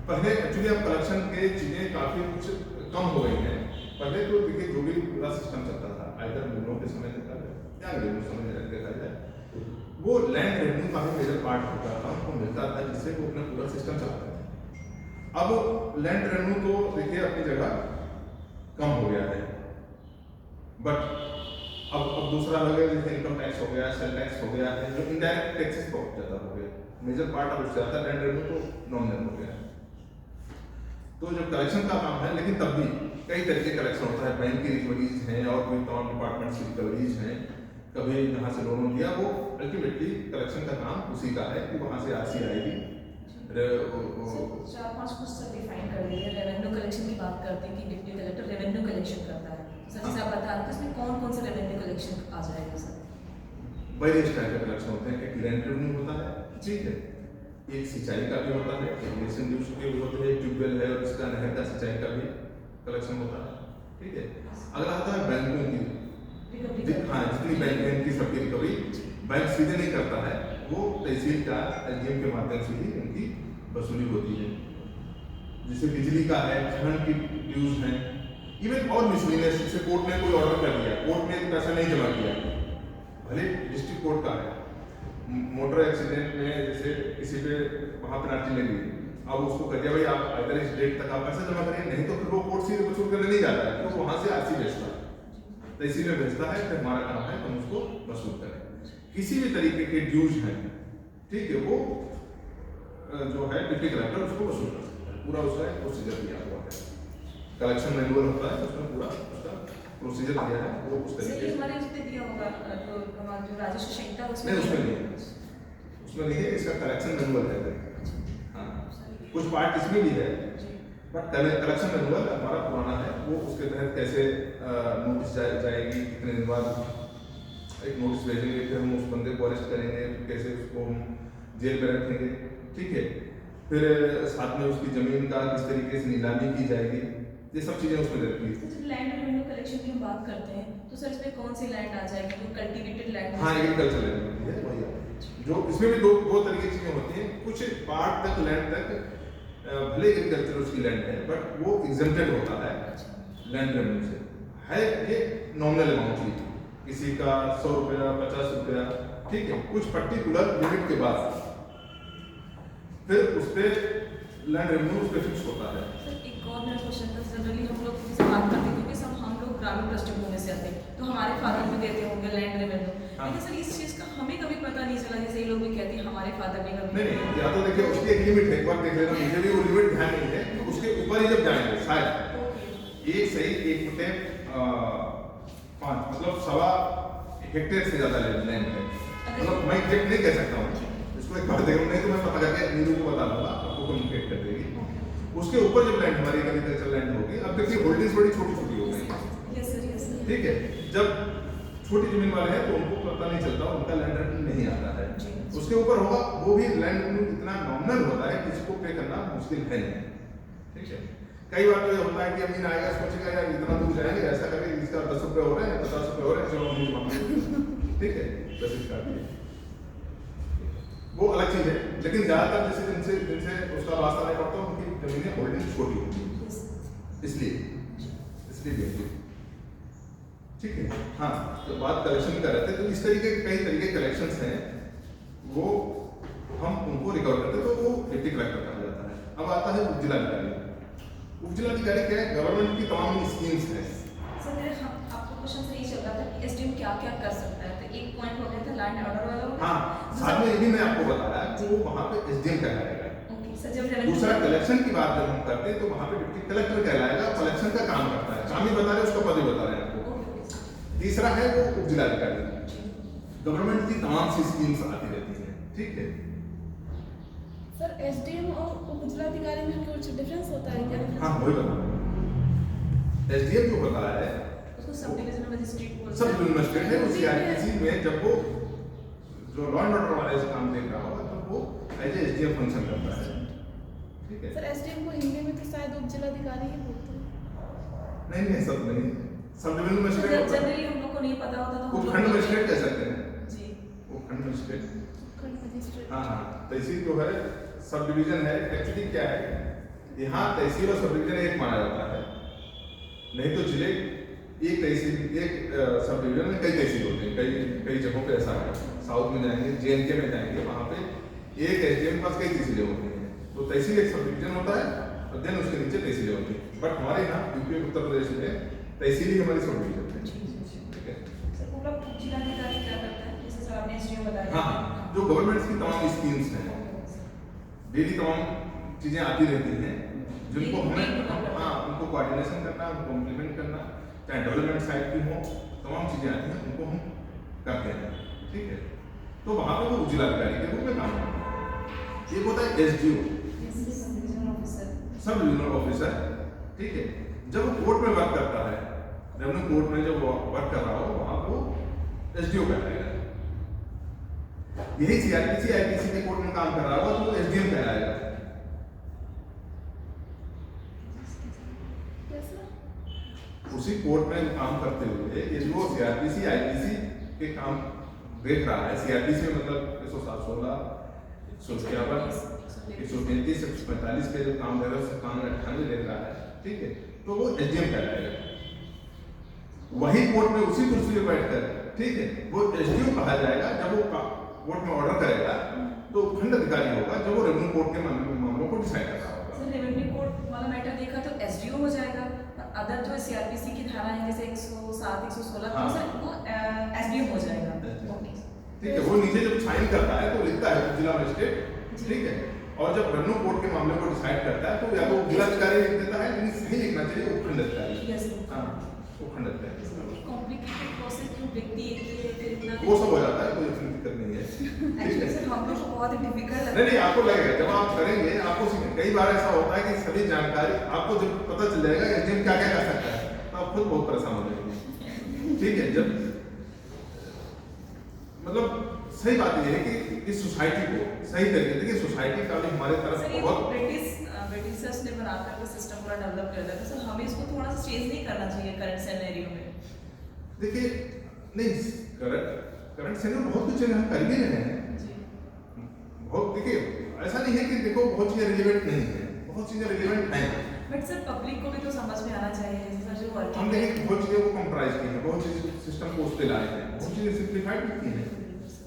पहले एक्चुअली अब कलेक्शन के चीजें काफी कुछ कम हो गई हैं। पहले तो देखिए जो भी पूरा सिस्टम चलता था, आइदर मुन्नों के समय तक या अंग्रेजों समय में देखा जाए, वो लैंड रेवेन्यू का भी मेजर पार्ट होता था, उनको मिलता था, जिससे वो अपना पूरा सिस्टम चलाते थे। अब लैंड रेवेन्यू तो देखिए अपनी जगह कम हो गया है, बट अब दूसरा हो गया, जैसे इनकम टैक्स हो गया, सेल टैक्स हो गया है, जो इनडायरेक्ट टैक्सेस बहुत ज्यादा हो गए, मेजर पार्ट अब उससे ज्यादा लैंड रेवेन्यू तो नॉमिनल हो गया है। तो जो कलेक्शन का काम है, लेकिन तब भी कई तरह के कलेक्शन होता है, बैंक की रिकवरीज हैं और कोई तमाम डिपार्टमेंट की रिकवरीज हैं, कभी जहाँ से लोन दिया, वो अल्टीमेटली कलेक्शन का काम उसी का है कि वहाँ से आरसी आएगी। 4-5 कुछ सर डिफाइन कर दीजिए। रेवेन्यू कलेक्शन की बात करते हैं कि डिप्टी कलेक्टर रेवेन्यू कलेक्शन करता है, सर जैसे आप बता रहे थे इसमें कौन कौन से रेवेन्यू कलेक्शन आ जाएगा सर? वेरियस टाइप के कलेक्शन होते हैं। एक लैंड रेवेन्यू होता है, ठीक है, एक सिंचाई का भी होता है, इरिगेशन ड्यूज के भी होते हैं, ट्यूबवेल है और इसका नहर का सिंचाई का भी कलेक्शन होता है, ठीक है। अगला आता है बैंकों की, हाँ, जितनी बैंक है इनकी सबकी रिकवरी बैंक सीधे नहीं करता है, वो तहसील का एसडीएम के माध्यम से ही उनकी वसूली होती है। जैसे बिजली का है, खनन की ड्यूज है, इवन और मिसलेनियस, जैसे कोर्ट ने कोई ऑर्डर कर दिया, कोर्ट ने पैसा नहीं जमा किया, भले डिस्ट्रिक्ट कोर्ट का है, मोटर एक्सीडेंट में जैसे किसी पे वहाँ पेनल्टी लगी, अब उसको कर दिया भाई आप अगर इस डेट तक आप पैसा जमा करिए, नहीं तो फिर वो कोर्ट से वसूल करने नहीं जाता है, तो वहाँ से आरसी भेजता है, तहसील में भेजता है, फिर हमारा काम है हम उसको वसूल करें। किसी भी तरीके के ड्यूज हैं, ठीक है, वो जो है डिप्टी कलेक्टर उसको वसूल कर सकता है, पूरा उसका प्रोसीजर दिया हुआ है, कलेक्शन मैनुअल होता है, उसमें पूरा उसका प्रोसीजर दिया है, वो उस तरीके से हमारे उसमें दिया होगा जो हमारा जो राजस्व संहिता नहीं, उसमें नहीं है, उसमें नहीं है, इसका कलेक्शन मैनुअल है। हाँ, कुछ पार्ट इसमें भी है, बट कलेक्शन मैनुअल हमारा पुराना है, वो उसके तहत कैसे नोटिस जाएगी, कितने दिन बाद एक नोटिस भेजेंगे, फिर हम उस बंदे को अरेस्ट करेंगे, कैसे उसको हम जेल में रखेंगे, ठीक है, फिर साथ में उसकी जमीन का किस तरीके से नीलामी की जाएगी, ये सब चीजें उसमें रहती है। जब लैंड रेवेन्यू कलेक्शन की हम बात करते हैं तो सर इसमें कौन सी लैंड आ जाएगी, जो कल्टीवेटेड लैंड? हाँ, एग्रीकल्चर लैंड होती है, वही आती है, जो इसमें भी दो तरीके की चीजें होती हैं। कुछ पार्ट तक लैंड तक भले एग्रीकल्चर उसकी लैंड है, बट वो एग्जेम्प्टेड होता है लैंड रेवेन्यू से, है ये नॉमिनल अमाउंट ही, किसी का 100 रुपया 50 रुपया, ठीक है, कुछ पर्टिकुलर लिमिट के बाद फिर उस पर लैंड रेवेन्यू उस पर फिक्स होता है। सर एक और मेरा क्वेश्चन था, जनरली हम लोग से बात करते हैं क्योंकि सब हम लोग ग्रामीण पृष्ठभूमि से आते हैं, तो हमारे फादर भी देते होंगे लैंड रेवेन्यू, लेकिन सर इस चीज़ का हमें कभी पता नहीं चला, जैसे ये लोग भी कहते हैं हमारे फादर ने कभी नहीं, या तो देखिए उसकी एक लिमिट है, एक बार देख लेना, मुझे भी वो लिमिट ध्यान नहीं है, उसके ऊपर ही जब जाएंगे शायद एक सही 1/5 मतलब 1.25 हेक्टेयर से ज्यादा लैंड है, मतलब मैं एग्जैक्ट नहीं कह सकता हूँ, इसको एक बार देखो, नहीं तो मैं पता करके नीरू को बता दूंगा, आपको कम्युनिकेट कर देगी। उसके ऊपर जब लैंड हमारी एग्रीकल्चर लैंड होगी, अब देखिए होल्डिंग्स बड़ी छोटी छोटी हो गई, ठीक है, जब छोटी जमीन वाले हैं तो उनको पता नहीं चलता, उनका लैंड रेवेन्यू नहीं आता है, उसके ऊपर होगा वो भी लैंड रेवेन्यू इतना नॉमिनल होता है कि इसको पे करना मुश्किल है नहीं, ठीक है। कई बार तो ये होता है कि अमीन आएगा सोचेगा यार इतना दूर जाएंगे, ऐसा करेंगे, इसका 10 रुपये हो रहे हैं, 50 रुपये हो रहे हैं, चलो हम मांगे, ठीक है, 10 इसका भी वो अलग चीज है, लेकिन ज्यादातर जैसे जिनसे उसका वास्ता नहीं पड़ता उनकी जमीनें होल्डिंग छोटी होती है, इसलिए भी, ठीक है। हाँ, तो बात कलेक्शन कर रहे थे, तो इस तरीके के कई तरीके कलेक्शंस हैं, वो हम उनको रिकवर करते हैं, तो वो डिप्टी कलेक्टर कहा जाता है। अब आता है उप जिलाधिकारी। उप जिलाधिकारी क्या है, गवर्नमेंट की तमाम स्कीम्स हैं। सर मेरे आपको क्वेश्चन से ये चल रहा था कि एसडीएम क्या क्या कर सकता है, तो एक पॉइंट हो गया था लैंड ऑर्डर वाला, हाँ, साथ में ये भी मैं आपको बताया कि वो वहाँ पे एसडीएम कहलाएगा। ओके सर, जब दूसरा कलेक्शन की बात जब हम करते हैं तो वहाँ पे डिप्टी कलेक्टर कहलाएगा, कलेक्शन का काम करता है, काम ही बता रहे उसका पद ही बता रहे हैं आपको। तीसरा है वो उप जिलाधिकारी, गवर्नमेंट की तमाम सी स्कीम्स आती रहती हैं, ठीक है। सर एसडीएम और उप जिलाधिकारी में कुछ डिफरेंस होता है क्या? हाँ, वही बता रहा हूँ, एसडीएम जो बता रहा है उसको सब डिवीजन मजिस्ट्रेट बोलते हैं, सब डिविजन मजिस्ट्रेट है, सीआरपीसी में जब वो जो लॉ एंड ऑर्डर वाले से काम देख रहा होगा तो वो एज ए एसडीएम फंक्शन करता है। ठीक है सर एसडीएम को हिंदी में तो शायद उप जिलाधिकारी ही बोलते हैं। नहीं नहीं सब नहीं, सब डिवीजन मजिस्ट्रेट जनरली हम लोग को नहीं पता होता तो वो खंड मजिस्ट्रेट कह सकते हैं जी। वो खंड मजिस्ट्रेट। खंड मजिस्ट्रेट। हाँ हाँ, तहसील जो है सब डिवीजन है। एक्चुअली क्या है, यहाँ तहसील और सब डिवीजन एक माना जाता है, नहीं तो जिले एक तहसील एक सब डिवीजन में कई तहसील होते हैं। कई जगहों पे ऐसा है, साउथ में जाएंगे JNK में जाएंगे, वहाँ पे एक एसडीएम के पास कई तहसीलें होती हैं। तो तहसील एक सब डिवीजन होता है और देन उसके नीचे तहसीलें होती हैं। बट हमारे यहाँ यूपी उत्तर प्रदेश में तहसील ही हमारी सब डिवीजन है। ठीक है सर पूरा जिलाधिकारी क्या करता है, जैसे सर आपने एसडीएम बताया। हाँ, जो गवर्नमेंट की तमाम स्कीम्स हैं, डेली तमाम चीज़ें आती रहती हैं जिनको हमें हाँ उनको कोऑर्डिनेशन करना, उनको इम्प्लीमेंट करना, चाहे डेवलपमेंट साइड की हो, तमाम चीज़ें आती हैं उनको हम करते हैं। ठीक है, तो वहाँ पे वो जिलाधिकारी के रूप में काम करते हैं। एक होता है SDO, सब डिविजनल ऑफिसर। ठीक है, जब वो कोर्ट में वर्क करता है, रेवेन्यू कोर्ट में जब वर्क कर रहा हो वहाँ वो SDO कहलाएगा। यही CRPC IPC के कोर्ट में काम कर रहा होगा तो वो SDM कहलाएगा। उसी कोर्ट में काम करते हुए ये जो CRPC IPC के काम देख रहा है, CRPC में मतलब 107-16, 151, 133, 145 के जो काम दे रहा है उससे काम 98 देख रहा है। ठीक है, तो वो SDM कहलाएगा। वही कोर्ट में उसी कुर्सी पे बैठकर, ठीक है, वो SDO कहा जाएगा। जब वो कोर्ट में ऑर्डर करेगा तो खंड अधिकारी होगा जब वो रेवेन्यू कोर्ट के मामलों को डिसाइड कर रहा होगा। सर रेवेन्यू कोर्ट वाला मैटर देखा तो SDO हो जाएगा, अदर जो CRPC की धारा है जैसे 107, 116 हाँ। तो सर वो SDM हो जाएगा। ठीक है, वो नीचे जब साइन करता है तो लिखता है जिला मजिस्ट्रेट। ठीक है, और जब रेवेन्यू कोर्ट के मामले को डिसाइड करता है तो या तो जिलाधिकारी लिख देता है, लेकिन सही लिखना चाहिए वो खंड अधिकारी। यस हाँ, वो खंड अधिकारी। कॉम्प्लिकेटेड प्रोसेस क्यों दिखती है कि फिर इतना वो सब हो जाता है, कोई दिक्कत नहीं है। एक्चुअली सर हम लोग को बहुत डिफिकल्ट लगता नहीं नहीं, आपको लगेगा जब आप करेंगे आपको कई बार ऐसा होता है कि सभी जानकारी आपको जब पता चल जाएगा कि एसडीएम क्या क्या कर सकता है तो आप खुद बहुत परेशान हो जाएंगे। ठीक है, जब मतलब सही बात यह है कि इस सोसाइटी को सही तरीके से, देखिए सोसाइटी का भी हमारे तरफ सर ये बहुत ब्रिटिशर्स ने बना करके सिस्टम पूरा डेवलप कर दिया था। सर हमें इसको थोड़ा सा चेंज नहीं करना चाहिए करंट सिनेरियो में। देखिए नहीं, करंट सिनेरियो बहुत कुछ हम कर भी रहे हैं जी बहुत। देखिए ऐसा नहीं है कि देखो बहुत चीजें रिलेवेंट नहीं है, बहुत चीजें रिलेवेंट हैं। बट सर पब्लिक को भी तो समझ में आना चाहिए, जैसे सर जो हम वर्किंग देखिए बहुत चीज़ों को कंप्राइज की है, बहुत चीज़ें सिस्टम को उस पर लाए हैं, बहुत चीज़ें सिंप्लीफाइड भी की हैं।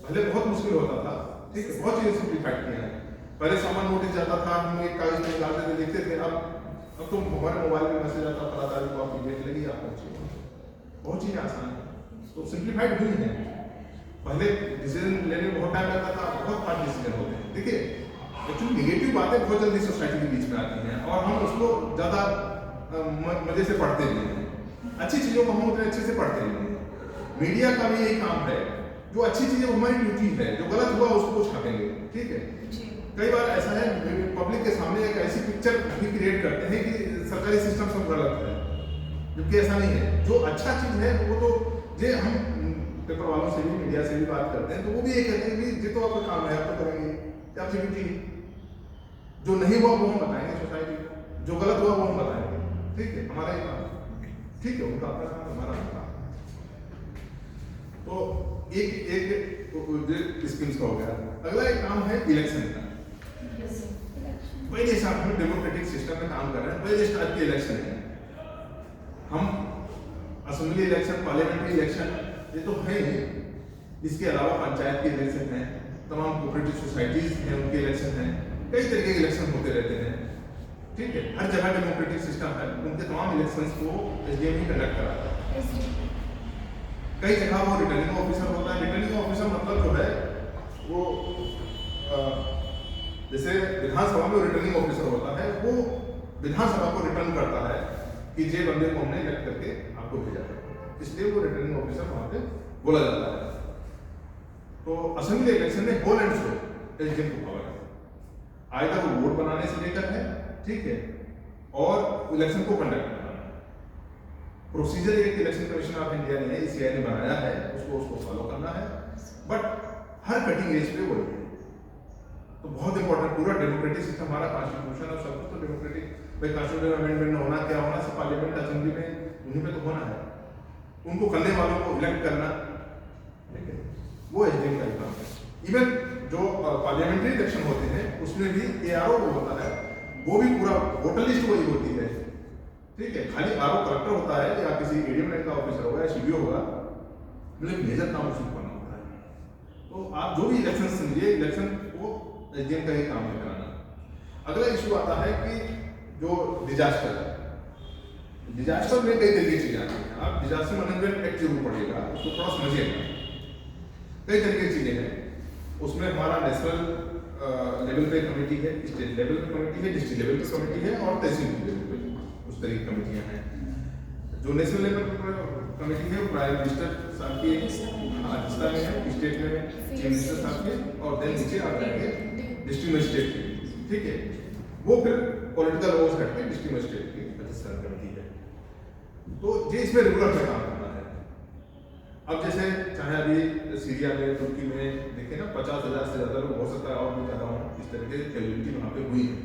पहले बहुत मुश्किल होता था, ठीक है, बहुत चीज़ें सिंप्लीफाइड की हैं। पहले सामान नोटिस जाता था, हम एक कागज में निकालते थे, लिखते थे। अब तो हमारे मोबाइल में मैसेज आता, 15 तारीख को आपकी डेट लगी, आप पहुँचिए। बहुत चीज़ें आसान है, तो सिंप्लीफाइड हुई हैं। पहले डिसीजन लेने में बहुत टाइम लगता था, बहुत फास्ट डिसीजन होते हैं। देखिए एक्चुअली नेगेटिव बातें बहुत जल्दी सोसाइटी के बीच में आती हैं और हम उसको ज़्यादा मजे से पढ़ते नहीं हैं। अच्छी चीज़ों को हम उतने अच्छे से पढ़ते नहीं हैं। मीडिया का भी यही काम है, जो अच्छी चीज़ें हमारी ड्यूटी है, जो गलत हुआ उसको छापेंगे। ठीक है, कई बार ऐसा है पब्लिक के सामने एक ऐसी पिक्चर भी क्रिएट करते हैं कि सरकारी सिस्टम सब गलत है, जबकि ऐसा नहीं है। जो अच्छा चीज़ है वो तो जे हम पेपर वालों से भी मीडिया से भी बात करते हैं तो वो भी ये कहते हैं कि ये तो आपका काम है, आप तो करेंगे, आपकी ड्यूटी है। जो नहीं हुआ वो हम बताएंगे सोसाइटी को, जो गलत हुआ वो हम बताएंगे। ठीक है, हमारा ही काम, ठीक है, उनका अपना काम, हमारा अपना काम। तो एक स्कीम्स का हो गया। अगला एक काम है इलेक्शन का। पहले साथ हम डेमोक्रेटिक सिस्टम में काम कर रहे हैं, पहले स्टार्ट के इलेक्शन है। हम असेंबली इलेक्शन, पार्लियामेंट्री इलेक्शन ये तो है ही, इसके अलावा पंचायत के इलेक्शन है, तमाम कोऑपरेटिव सोसाइटीज हैं उनके इलेक्शन हैं, कई तरह के इलेक्शन होते रहते हैं। ठीक है, हर जगह डेमोक्रेटिक सिस्टम है, उनके तमाम इलेक्शंस को एसडीएम ही कंडक्ट कराता है। कई जगह वो रिटर्निंग ऑफिसर होता है। रिटर्निंग ऑफिसर मतलब जो है वो जैसे विधानसभा में रिटर्निंग ऑफिसर होता है, वो विधानसभा को रिटर्न करता है कि जे बंदे को हमने इलेक्ट करके आपको भेजा है, इसलिए वो रिटर्निंग ऑफिसर वहां पे बोला जाता है। तो असेंबली इलेक्शन में होल एंड सोल एसडीएम को पावर है, आइदर वो वोट बनाने से लेकर है, ठीक है, और इलेक्शन को कंडक्ट करना है। प्रोसीजर एक इलेक्शन कमीशन ऑफ इंडिया ने ईसीआई ने बनाया है, उसको फॉलो करना है। बट हर कटिंग एज पे वही है, बहुत इंपॉर्टेंट पूरा डेमोक्रेटिक सिस्टम हमारा कॉन्स्टिट्यूशन और सब कुछ तो डेमोक्रेटिक भाई कॉन्स्टिट्यूशन अमेंडमेंट होना क्या होना सब पार्लियामेंट असेंबली में उन्हीं पे तो होना है, उनको करने वालों को इलेक्ट करना, ठीक है, वो एसडीएम का काम है। इवन जो पार्लियामेंट्री इलेक्शन होते हैं उसमें भी एआरओ वो होता है, वो भी पूरा वोटर लिस्ट वही होती है, ठीक है, खाली आरओ कलेक्टर होता है या किसी एडीएम रैंक का ऑफिसर होगा या सीडीओ होगा, मतलब मेजर काम उसको करना होता है। तो आप जो भी इलेक्शन समझिए, इलेक्शन को एसडीएम का ही काम है कराना। अगला इशू आता है कि जो डिजास्टर है, डिजास्टर में कई तरीके की चीजें आती हैं। आप डिजास्टर मैनेजमेंट एक्ट जरूर पढ़िएगा, उसको थोड़ा समझिएगा। कई तरीके की चीजें हैं उसमें, हमारा नेशनल लेवल पे कमेटी है, स्टेट लेवल पे कमेटी है, डिस्ट्रिक्ट लेवल पे कमेटी है और तहसील लेवल पे उस तरह की कमेटियां हैं। जो नेशनल लेवल पर कमेटी है वो प्राइम मिनिस्टर साहब की राजस्थान में है, स्टेट में चीफ मिनिस्टर साहब के, और देन नीचे आ जाएंगे डिस्ट्रिक्ट मजिस्ट्रेट की, ठीक है, वो फिर पॉलिटिकल रोल्स करके डिस्ट्रिक्ट मजिस्ट्रेट की राजस्थान कमेटी है। तो ये इसमें रेगुलर में काम करना है। अब जैसे चाहे अभी सीरिया में, तुर्की में देखें ना, 50,000 से ज्यादा लोग, हो सकता है और भी ज्यादा हो, इस तरह के कैजुअलिटी वहाँ पे हुई है।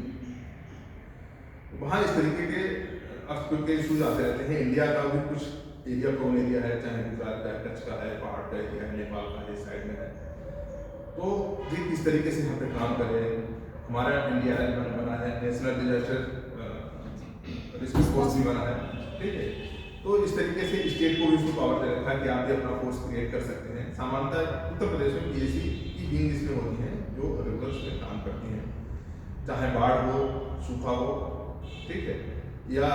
वहाँ इस तरीके के अर्थक्वेक के इशूज आते रहते हैं। इंडिया का भी कुछ एरिया प्रोन एरिया है, चाहे गुजरात का है, कच्छ का है, पहाड़ का एरिया है, नेपाल का है, साइड में है। तो ये किस तरीके से यहाँ पे काम करे, हमारा इंडिया बना है, नेशनल डिजास्टर रिस्क फोर्स भी बना है, ठीक है। तो इस तरीके से स्टेट को भी उसको पावर दे रखा है कि आप भी अपना फोर्स क्रिएट कर सकते हैं। सामान्यतः उत्तर प्रदेश में पीएसी की विंग इसमें होती है जो रेगुलर उसमें काम करती हैं, चाहे बाढ़ हो, सूखा हो, ठीक है, या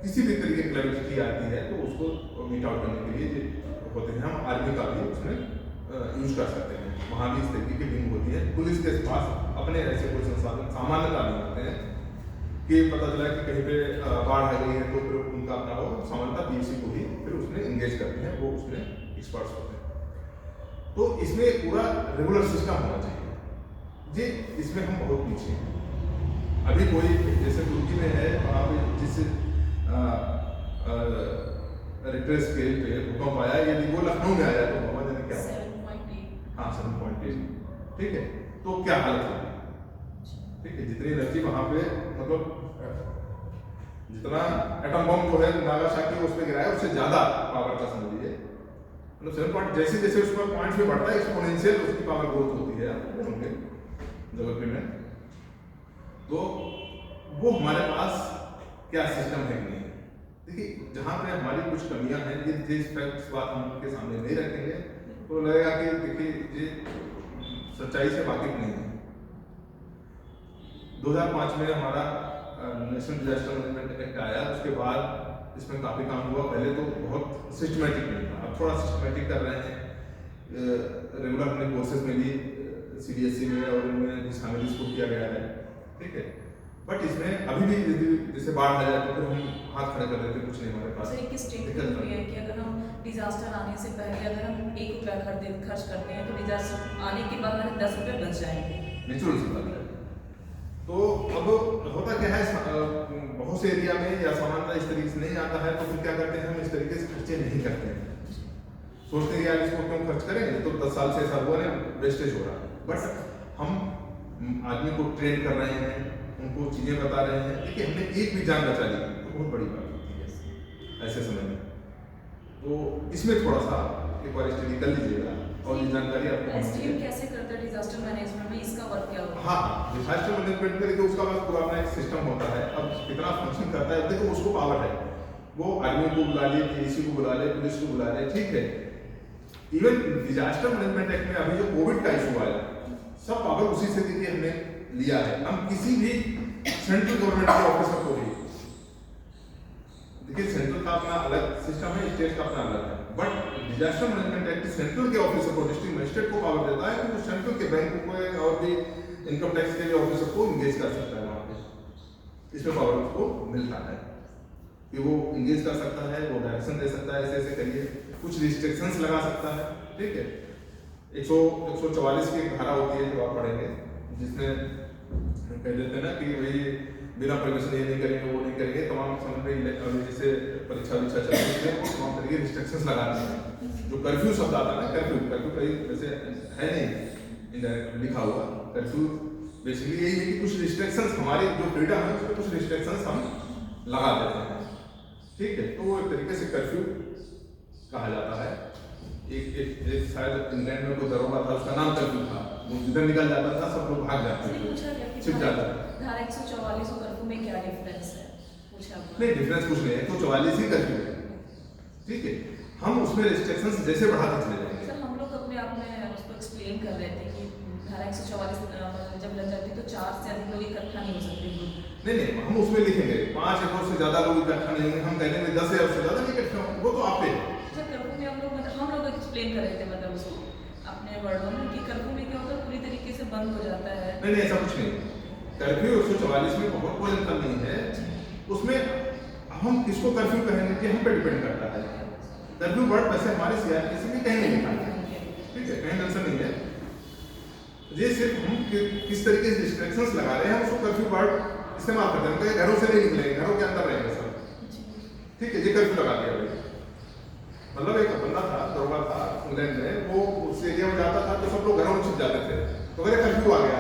किसी भी तरीके की कैलेमिटी आती है तो उसको मीट आउट करने के लिए होते हैं। हम आर्मी का भी उसमें यूज कर सकते हैं, वहाँ भी इस तरीके की विंग होती है। पुलिस के पास अपने ऐसे कोई संसाधन सामान्यता नहीं होते हैं कि पता चला कि कहीं पे बाढ़ आ गई है तो फिर उनका अपना वो सामान्यता पीएसी को ही फिर उसमें एंगेज करते हैं, वो उसमें एक्सपर्ट्स होते हैं। तो इसमें पूरा रेगुलर सिस्टम होना चाहिए जी, इसमें हम बहुत पीछे हैं। अभी कोई जैसे तुर्की में है, वहाँ पे जिस रिक्टर स्केल पे भूकंप आया, यदि वो लखनऊ में आया तो बाबा जाने क्या 7.8, हाँ 7.8, ठीक है, तो क्या हालत होगी, ठीक है। जितनी एनर्जी वहाँ पे, मतलब जितना एटम बम जो है नागासाकी उस पे गिराया उससे ज्यादा पावर का समझिए, मतलब 7 पॉइंट, जैसे जैसे उसका पॉइंट भी बढ़ता है एक्सपोनेंशियल उसकी पावर ग्रोथ होती है उनके ज्योग्राफी में। तो वो हमारे पास क्या सिस्टम है कि नहीं है। देखिए जहाँ पे हमारी कुछ कमियां हैं, ये फैक्ट्स बात हम उनके सामने नहीं रखेंगे तो लगेगा कि देखिए ये सच्चाई से वाकिफ नहीं है। 2005 में हमारा नेशनल डिजास्टर मैनेजमेंट एक्ट आया, उसके बाद इसमें काफ़ी काम हुआ। पहले तो बहुत सिस्टमेटिक नहीं था, अब थोड़ा सिस्टमेटिक कर रहे हैं। रेगुलर अपने कोर्सेज में भी सीबीएसई में और उनमें शामिल इसको किया गया है, ठीक है। बट इसमें अभी भी यदि जैसे बाढ़ आ जाए तो फिर हम हाथ खड़े कर देते, कुछ नहीं हमारे पास। सर एक स्टेटमेंट भी है कि अगर हम डिजास्टर आने से पहले अगर हम ₹1 खर्च करते हैं तो डिजास्टर आने के बाद हमें ₹10 बच जाएंगे। नेचुरल सी बात है। तो अब होता क्या है, बहुत से एरिया में या सामान्यतः इस तरीके से नहीं आता है तो फिर क्या करते हैं, हम इस तरीके से खर्चे नहीं करते हैं। सोचते हैं यार इसको क्यों खर्च करेंगे, तो 10 साल से ऐसा हुआ ना, वेस्टेज हो रहा है। बट हम आदमी को ट्रेन कर रहे हैं, उनको चीजें बता रहे हैं, देखिए हमने एक भी जान बचा ली तो बहुत बड़ी बात होती है ऐसे समय में। तो इसमें थोड़ा सा एक बार स्टडी कर लीजिएगा और ये जानकारी आपको एसडीएम कैसे करता है डिजास्टर मैनेजमेंट में, इसका वर्क क्या होता है? हाँ, डिजास्टर मैनेजमेंट में देखिए उसका पास पूरा अपना एक सिस्टम होता है। अब कितना फंक्शन करता है देखो, उसको पावर है, वो आर्मी को बुला ले, पीएसी को बुला ले, पुलिस को बुला ले, ठीक है। इवन डिजास्टर मैनेजमेंट एक्ट में अभी जो कोविड का इशू आया, सब पावर उसी से देखिए हमने लिया है। हम किसी भी सेंट्रल गवर्नमेंट के ऑफिसर को भी देखिए, सेंट्रल का अपना अलग सिस्टम है, स्टेट का अपना अलग है। But disaster management act central के ऑफिसर को, डिस्ट्रिक्ट मजिस्ट्रेट को पावर देता है कि वो सेंट्रल के बैंक को और भी इनकम टैक्स के ऑफिसर को इंगेज कर सकता है वहाँ पे। इसमें पावर उसको मिलता है कि वो इंगेज कर सकता है, वो डायरेक्शन दे सकता है, ऐसे ऐसे करिए, कुछ रिस्ट्रिक्शंस लगा सकता है, ठीक है। 144 की धारा होती है जो आप पढ़ेंगे, जिसमें कह देते हैं ना कि भाई बिना परमिशन ये नहीं करेंगे, वो नहीं करेंगे, तमाम समय में जैसे परीक्षा चल रही है वो तमाम तरीके रिस्ट्रिक्शंस लगाते हैं। जो कर्फ्यू शब्द आता है ना, कर्फ्यू कहीं वैसे है नहीं, इनडायरेक्ट लिखा हुआ कर्फ्यू बेसिकली यही है कि कुछ रिस्ट्रिक्शंस, हमारी जो फ्रीडम है उसमें कुछ रिस्ट्रिक्शंस हम लगा देते हैं, ठीक है। तो वो एक तरीके से कर्फ्यू कहा जाता है। एक शायद इंग्लैंड में कोई दरोगा था, उसका नाम कर्फ्यू था, वो जिधर निकल जाता था सब लोग भाग जाते थे, छिप जाते थे। धारा 144 और कर्फ्यू में क्या डिफरेंस है, पूछा आपने? नहीं, डिफरेंस कुछ नहीं है, तो 44 ही कर्फ्यू है, ठीक है। हम उसमें रिस्ट्रिक्शंस जैसे बढ़ाते चले जाएंगे। सर हम लोग अपने आप में उसको एक्सप्लेन कर रहे थे कि धारा 144 जब लग जाती है तो 4 से अधिक लोग इकट्ठा नहीं हो सकते ग्रुप। नहीं, हम उसमें लिखेंगे 5 एकड़ से ज्यादा लोग इकट्ठा नहीं होंगे, हम कहते हैं 10 से ज्यादा नहीं इकट्ठा होंगे, वो तो आप पे है। सर कर्फ्यू में हम लोग एक्सप्लेन कर रहे थे मतलब उसको अपने वर्डों में कि कर्फ्यू में क्या होता है, पूरी तरीके से बंद हो जाता है। नहीं, ऐसा कुछ नहीं। कर्फ्यू 144 में बहुत कोई अंतर नहीं है, उसमें हम किसको कर्फ्यू कहेंगे कि हम पे डिपेंड करता है। कर्फ्यू वर्ड वैसे हमारे सीआरपीसी में कहीं नहीं लिखा है, ठीक है, कहीं टेंशन नहीं है। ये सिर्फ हम किस तरीके से रिस्ट्रिक्शंस लगा रहे हैं, उसको कर्फ्यू वर्ड इस्तेमाल करते हैं। तो घरों से नहीं निकलेंगे, घरों के अंदर रहेंगे सब, ठीक है, ये कर्फ्यू लगा दिया भाई। मतलब एक बंदा था, दरोगा था इंग्लैंड में, वो उस एरिया में जाता था तो सब लोग घरों में छिप जाते थे, तो मेरे कर्फ्यू आ गया,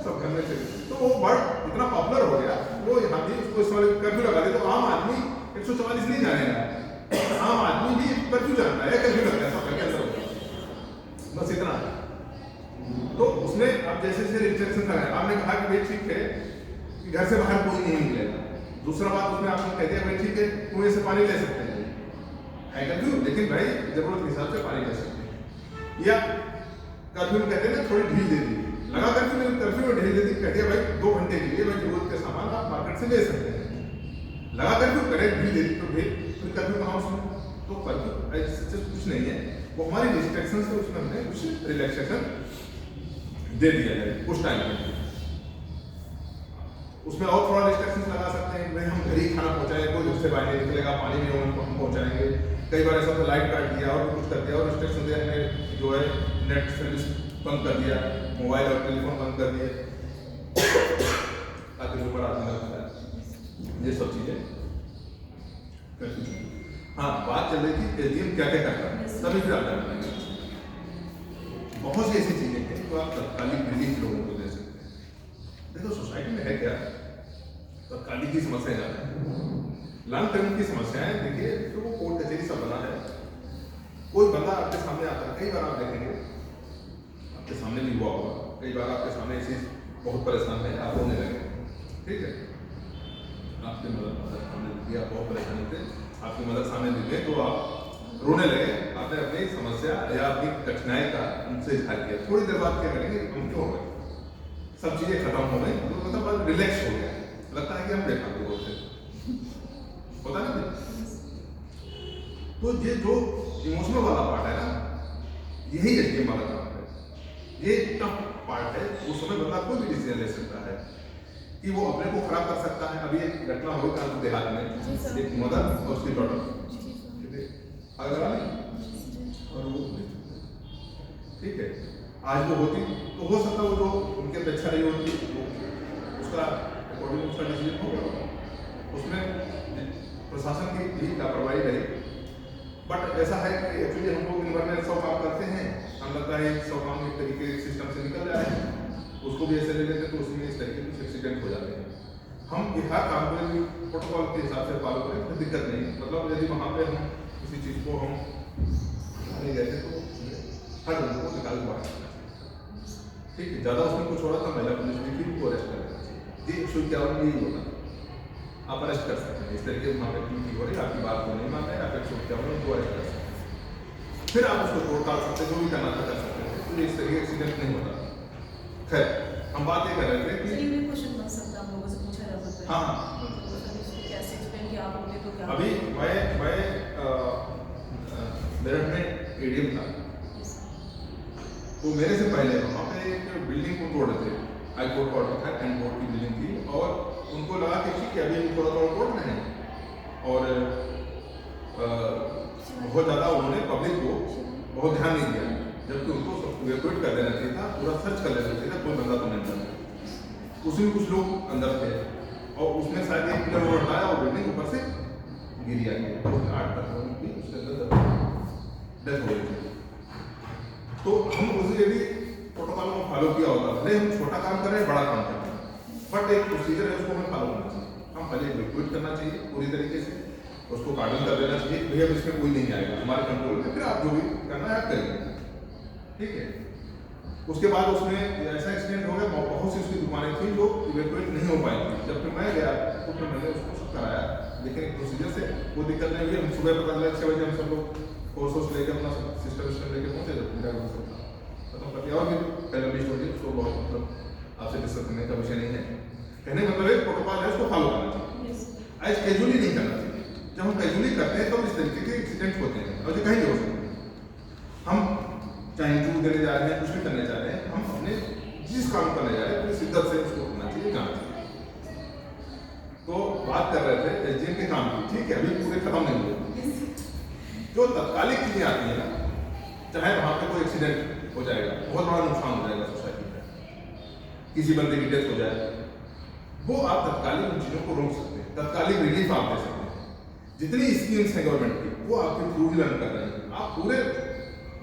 सब घर में थे। तो वो वर्ड इतना पॉपुलर हो गया, वो यहाँ भी उसको इस वाले कर्फ्यू लगा दे, तो आम आदमी 144 नहीं जानेगा, आम आदमी भी कर्फ्यू जानता है, कर्फ्यू लगता है सब घर के अंदर, बस इतना है। तो उसने अब जैसे जैसे रिस्ट्रिक्शन लगाया, आपने कहा कि भाई ठीक है कि घर से बाहर कोई नहीं निकलेगा। दूसरा बात उसमें आपने कह दिया भाई ठीक है कुएं से पानी ले सकते हैं, है कर्फ्यू, लेकिन भाई जरूरत के हिसाब से पानी ले सकते हैं। या कर्फ्यू में कहते हैं ना थोड़ी ढील दे दी, लगा कर्फ्यू में, कर्फ्यू में ढील दे दी, कह दिया भाई 2 घंटे के लिए भाई जरूरत के सामान आप मार्केट से ले सकते हैं। लगा कर्फ्यू करे ढील दे दी तो फिर कर्फ्यू कहाँ उसमें, तो कर्फ्यू ऐसे कुछ नहीं है, वो हमारी रिस्ट्रिक्शन से उसमें हमने कुछ रिलैक्सेशन दे दिया है उस टाइम पे। उसमें और थोड़ा रिस्ट्रिक्शंस लगा सकते हैं, भाई हम घर ही खाना पहुंचाएंगे, कोई घर से बाहर नहीं निकलेगा, पानी में उनको हम पहुंचाएंगे। कई बार ऐसा तो लाइट काट दिया और कुछ कर दिया और रिस्ट्रिक्शन दिया, हमने जो है नेट सर्विस बंद कर दिया, मोबाइल और टेलीफोन बंद कर दिए ताकि जो बड़ा आदमी लगता है, ये सब चीजें करती हैं। हाँ, बात चल रही थी एसडीएम क्या क्या करता है, तभी फिर आप जान पाएंगे। बहुत सी ऐसी चीजें हैं तो आप तत्कालिक रिलीफ लोगों को दे सकते हैं। देखो सोसाइटी में है क्या, तत्कालिक की समस्या ज्यादा है, लॉन्ग टर्म की समस्याएं देखिए तो वो कोर्ट कचहरी सब बना है। कोई बंदा आपके सामने आता है, कई बार आप देखेंगे, आपके सामने भी हुआ होगा, कई बार आपके सामने ऐसी बहुत परेशान है, आप रोने लगे, ठीक है, आपकी मदद सामने दिया, बहुत परेशानी थे, आपकी मदद सामने दी गई तो आप रोने लगे, आपने अपनी समस्या या अपनी कठिनाई का उनसे इजहार किया। थोड़ी देर बाद क्या करेंगे, हम क्यों हो गए, सब चीजें खत्म हो गई, तो मतलब रिलैक्स हो गया, लगता है कि हम बेकार हो गए, पता नहीं। तो ये जो इमोशनल वाला पार्ट है ना, यही एसडीएम वाला काम है, ये टफ पार्ट है। उस समय बंदा कोई भी डिसीजन ले सकता है कि वो अपने को खराब कर सकता है। अभी एक घटना हो गई देहात में, एक मदर और उसकी डॉटर अगर और वो ठीक है, आज वो होती तो हो सकता वो जो उनकी अपेक्षा रही होती वो उसका अकॉर्डिंग उसका डिसीजन हो गया, उसमें प्रशासन की भी लापरवाही रही। बट ऐसा है कि एक्चुअली हम लोग दिन भर में 100 काम करते हैं, हम लगता है 100 काम एक तरीके सिस्टम से निकल जाए, उसको भी ऐसे ले लेते हैं तो उसमें इस तरीके कुछ एक्सीडेंट हो जाते हैं। हम हर काम को प्रोटोकॉल के हिसाब से फॉलो करें तो दिक्कत नहीं, मतलब यदि वहाँ पे हम किसी चीज़ को हम नहीं गए थे तो हर बंदे को निकाल के बाहर करना चाहिए, ठीक है। ज़्यादा उसमें कुछ हो रहा था, महिला पुलिस भी थी, उनको अरेस्ट करना चाहिए। ये 151 में ही होता, आप अरेस्ट कर सकते हैं। इस तरीके से वहाँ पे ड्यूटी हो रही, आपकी बात को नहीं मानते हैं, आप 151 उनको अरेस्ट कर सकते हैं, फिर आप उसको तोड़ डाल सकते हैं, जो भी करना था कर सकते हैं, तो इस तरीके एक्सीडेंट नहीं होता। खैर, हम बात ये कर रहे थे कि क्वेश्चन बन सकता है, हम लोगों से पूछा जा सकता है। हाँ, कैसे एक्सप्लेन किया आप होते तो क्या अभी मैं मेरठ में एडीएम था, तो मेरे से पहले वहाँ पे एक बिल्डिंग को तोड़ थे, हाई कोर्ट का ऑर्डर था, एंड कोर्ट की बिल्डिंग थी, और उनको लगा कि ठीक है अभी थोड़ा थोड़ा कोर्ट में है, और बहुत ज़्यादा उन्होंने पब्लिक को बहुत ध्यान नहीं दिया, जबकि उनको इवैक्यूएट कर देना चाहिए था, पूरा सर्च कर लेना चाहिए था, कोई बंदा तो नहीं था। उसमें कुछ लोग अंदर थे और उसमें शायद एक पिलर वो हटाया और बिल्डिंग ऊपर से गिरी आई, 8 लोगों की उसके अंदर डेथ हो गई थी। तो हम उसे यदि प्रोटोकॉल को फॉलो किया होता, भले हम छोटा काम कर रहे हैं, बड़ा काम कर रहे हैं, बट एक प्रोसीजर है, उसको हमें फॉलो करना चाहिए। हम पहले रिक्रूट करना चाहिए पूरी तरीके से, उसको गार्डन कर देना चाहिए, भैया इसमें कोई नहीं आएगा हमारे कंट्रोल में, फिर आप जो भी करना है आप करिए, ठीक है। उसके बाद उसमें ऐसा एक्सीडेंट हो गया, बहुत सी उसकी दुकानें थी जो इवेक्यूएट नहीं हो पाई थी। जब फिर मैं गया तो फिर मैंने उसको सब कराया, लेकिन एक प्रोसीजर से वो दिक्कत नहीं हुई। हम सुबह पता चला 6 बजे हम सब लोग फोर्स लेकर अपना सिस्टम लेकर पहुंचे, जब पूरा खत्म कर दिया। और फिर पहले लिस्ट होती है, उसको बहुत मतलब आपसे डिस्कस करने का विषय नहीं है। कहने का मतलब एक प्रोटोकॉल है, उसको फॉलो करना चाहिए, आज कैजुअली नहीं करना चाहिए। जब हम कैजुअली करते हैं तो इस तरीके के एक्सीडेंट होते हैं, और जो कहीं हो सकते हैं। हम चाहे इंटरव्यू देने जा रहे हैं, कुछ भी करने जा रहे हैं, हम अपने जिस काम करने जा रहे हैं पूरी शिद्दत से उसको करना चाहिए, जाना चाहिए। तो बात कर रहे थे एसडीएम के काम की, ठीक है, अभी पूरे खत्म नहीं हुए। जो तत्कालिक चीजें आती है ना, चाहे वहां पे कोई एक्सीडेंट हो जाएगा, बहुत बड़ा नुकसान हो जाएगा सोसाइटी में, किसी बंदे की डेथ हो जाए, वो आप तत्कालिक उन चीजों को रोक सकते हैं, तत्कालिक रिलीफ आप दे सकते हैं। जितनी स्कीम्स हैं गवर्नमेंट की, वो आपके थ्रू ही रन कर रहे हैं। आप पूरे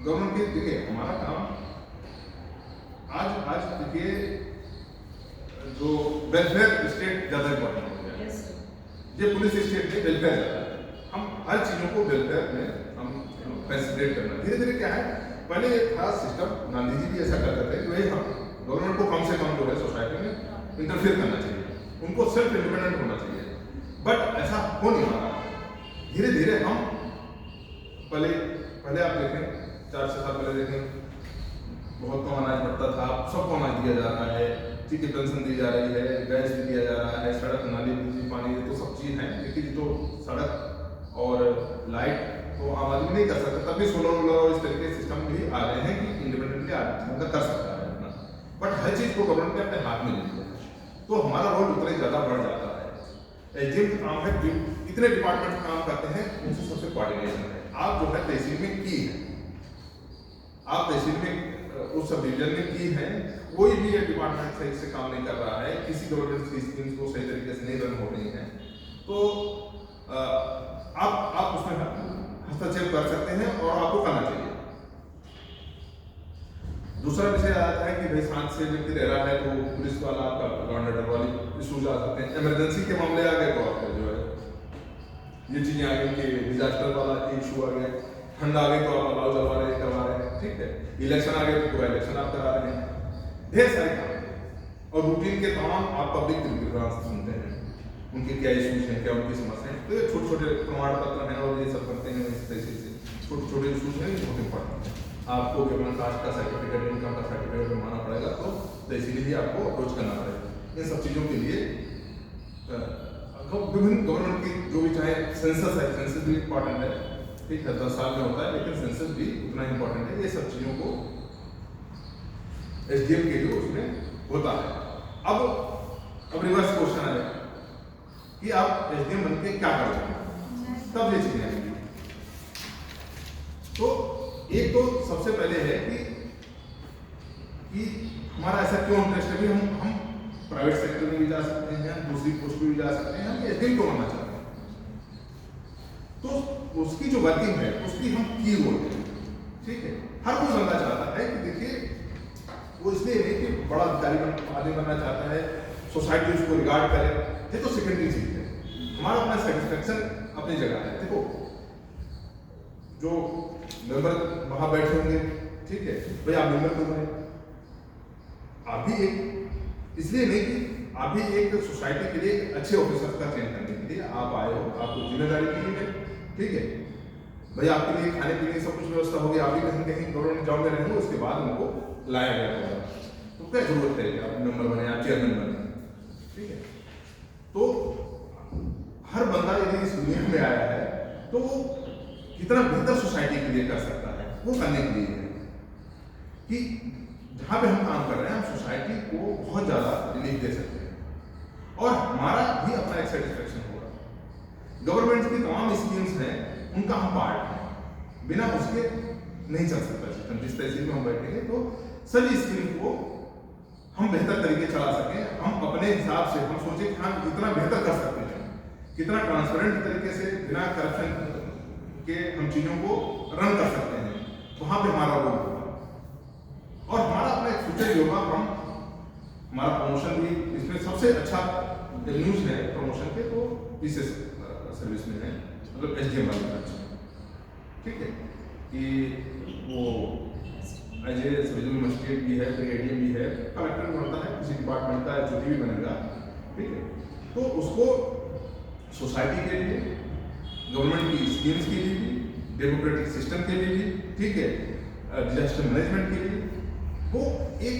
गवर्नमेंट के देखिए, हमारा काम आज देखिए जो वेलफेयर स्टेट ज्यादा इम्पोर्टेंट हो गया है, ये पुलिस स्टेट में वेलफेयर ज्यादा है। हम हर चीजों को वेलफेयर में हम फैसिलिटेट करना, धीरे धीरे क्या है, पहले एक खास सिस्टम, गांधी जी भी ऐसा करते थे कि भाई हम गवर्नमेंट को कम से कम जो है सोसाइटी में इंटरफेयर करना चाहिए, उनको सेल्फ इंडिपेंडेंट होना चाहिए, बट ऐसा हो नहीं रहा। धीरे धीरे हम पहले आप देखें 4-6 साल पहले देखें, बहुत कम अनाज बढ़ता था, सबको अनाज दिया जा रहा है, ठीक है, पेंशन दी जा रही है, गैस भी दिया जा रहा है, सड़क नाली बिजली पानी तो सब चीज़ है, लेकिन तो सड़क और लाइट तो आम आदमी नहीं कर सकता। तभी सोलर वोलर और इस तरीके के सिस्टम भी आ रहे हैं कि इंडिपेंडेंटली आदमी कर सकता है अपना, बट हर चीज़ को गवर्नमेंट ने अपने हाथ में ले लिया, तो हमारा रोल उतना ही ज़्यादा बढ़ जाता है। एसडीएम का काम है, इतने डिपार्टमेंट काम करते हैं, उनसे सबसे कोऑर्डिनेशन है। आप जो है तहसील में की है, आप तहसील में उस सब डिवीजन में की है, कोई भी ये डिपार्टमेंट सही से काम नहीं कर रहा है, किसी गवर्नमेंट की स्कीम्स को सही तरीके से नहीं रन हो रही हैं, तो आप उसमें हस्तक्षेप कर सकते हैं और आपको करना चाहिए। दूसरा विषय आता है कि भाई शांत से व्यक्ति रह रहा है तो पुलिस वाला आपका लॉ एंड ऑर्डर वाली इशूज आ सकते हैं। इमरजेंसी के मामले आ गए तो आपका जो है ये चीजें आ गई कि डिजास्टर वाला इशू आ गया, ठंड आ गई तो आप अलाउ करवा रहे हैं, ठीक है, इलेक्शन आ गए तो पूरा इलेक्शन आप करा रहे हैं, ढेर सारे काम। और रूटीन के तमाम आप पब्लिक ग्रांट्स सुनते हैं, उनके क्या इशूज हैं, क्या उनकी समस्या है, तो ये छोटे छोटे प्रमाण पत्र हैं और ये सब करते हैं इस तरीके से, छोटे छोटे इशूज हैं, बहुत इंपॉर्टेंट है। आपको अपना कास्ट का सर्टिफिकेट, इनकम का सर्टिफिकेट बनवाना पड़ेगा, तो इसीलिए भी आपको अप्रोच करना पड़ेगा। इन सब चीज़ों के लिए विभिन्न गवर्नमेंट की जो भी, चाहे सेंसस है, सेंसस भी इंपॉर्टेंट है, ठीक है, 10 साल में होता है, लेकिन सेंसस भी उतना इंपॉर्टेंट है। ये सब चीज़ों को एसडीएम के लिए उसमें होता है। अब रिवर्स क्वेश्चन आएगा कि आप एसडीएम बन के क्या करोगे, तब ये चीजें आएंगी। तो एक तो सबसे पहले है कि हमारा ऐसा क्यों इंटरेस्ट है, हम प्राइवेट सेक्टर में भी जा सकते हैं, दूसरी पोस्ट में भी जा सकते हैं, हम एसडीएम क्यों बनना चाहते हैं, तो उसकी जो वर्किंग है उसकी हम की बोलते हैं, ठीक है। हर कोई बनना चाहता है कि देखिए वो इसलिए नहीं कि बड़ा अधिकारी आदमी बनना चाहता है, सोसाइटी उसको रिगार्ड करे, ये तो सेकेंडरी चीज है। हमारा अपना सेटिस्फेक्शन अपनी जगह है। देखो जो मेंबर वहां बैठे होंगे, ठीक है, भाई आप मेंबर क्यों बने, आप भी एक इसलिए नहीं कि आप भी एक सोसाइटी के लिए अच्छे ऑफिसर का चयन करने के लिए आप आए हो, आपको जिम्मेदारी दी है, ठीक है, भाई आपके लिए खाने पीने की सब कुछ व्यवस्था होगी, आप भी कहीं कहीं गवर्नमेंट जॉब में रहेंगे, उसके बाद उनको लाया गया होगा, तो क्या जरूरत है कि आप मेंबर बने, आप चेयरमैन बने, ठीक है। तो हर बंदा यदि इस दुनिया में आया है तो वो कितना बेहतर सोसाइटी के लिए कर सकता है, वो करने के लिए है कि जहाँ पे हम काम कर रहे हैं हम सोसाइटी को बहुत ज़्यादा रिलीफ दे सकते हैं और हमारा भी अपना एक सेटिस्फेक्शन होगा। गवर्नमेंट की तमाम स्कीम्स हैं, उनका हम पार्ट हैं, बिना उसके नहीं चल सकता सिस्टम। जिस तहसील में हम बैठेंगे तो सभी स्कीम को हम बेहतर तरीके चला सकें, हम अपने हिसाब से हम सोचें कि हम इतना बेहतर कर सकते हैं, कितना ट्रांसपेरेंट तरीके से बिना करप्शन के हम चीज़ों को रन कर सकते हैं, वहाँ पे हमारा रोल होगा और हमारा अपना एक फ्यूचर ये होगा हम हमारा प्रमोशन भी इसमें सबसे अच्छा न्यूज है प्रमोशन के तो पीसीएस सर्विस में है, मतलब एसडीएम वाली ब्रांच में, ठीक है, कि वो एज ए रीजनल मजिस्ट्रेट भी है, फिर एडीएम भी है, कलेक्टर बनता है, किसी डिपार्टमेंट का एचओडी भी बनेगा, ठीक है। तो उसको सोसाइटी के लिए, गवर्नमेंट की स्कीम्स के लिए भी, डेमोक्रेटिक सिस्टम के लिए भी, ठीक है, डिजास्टर मैनेजमेंट के लिए, वो एक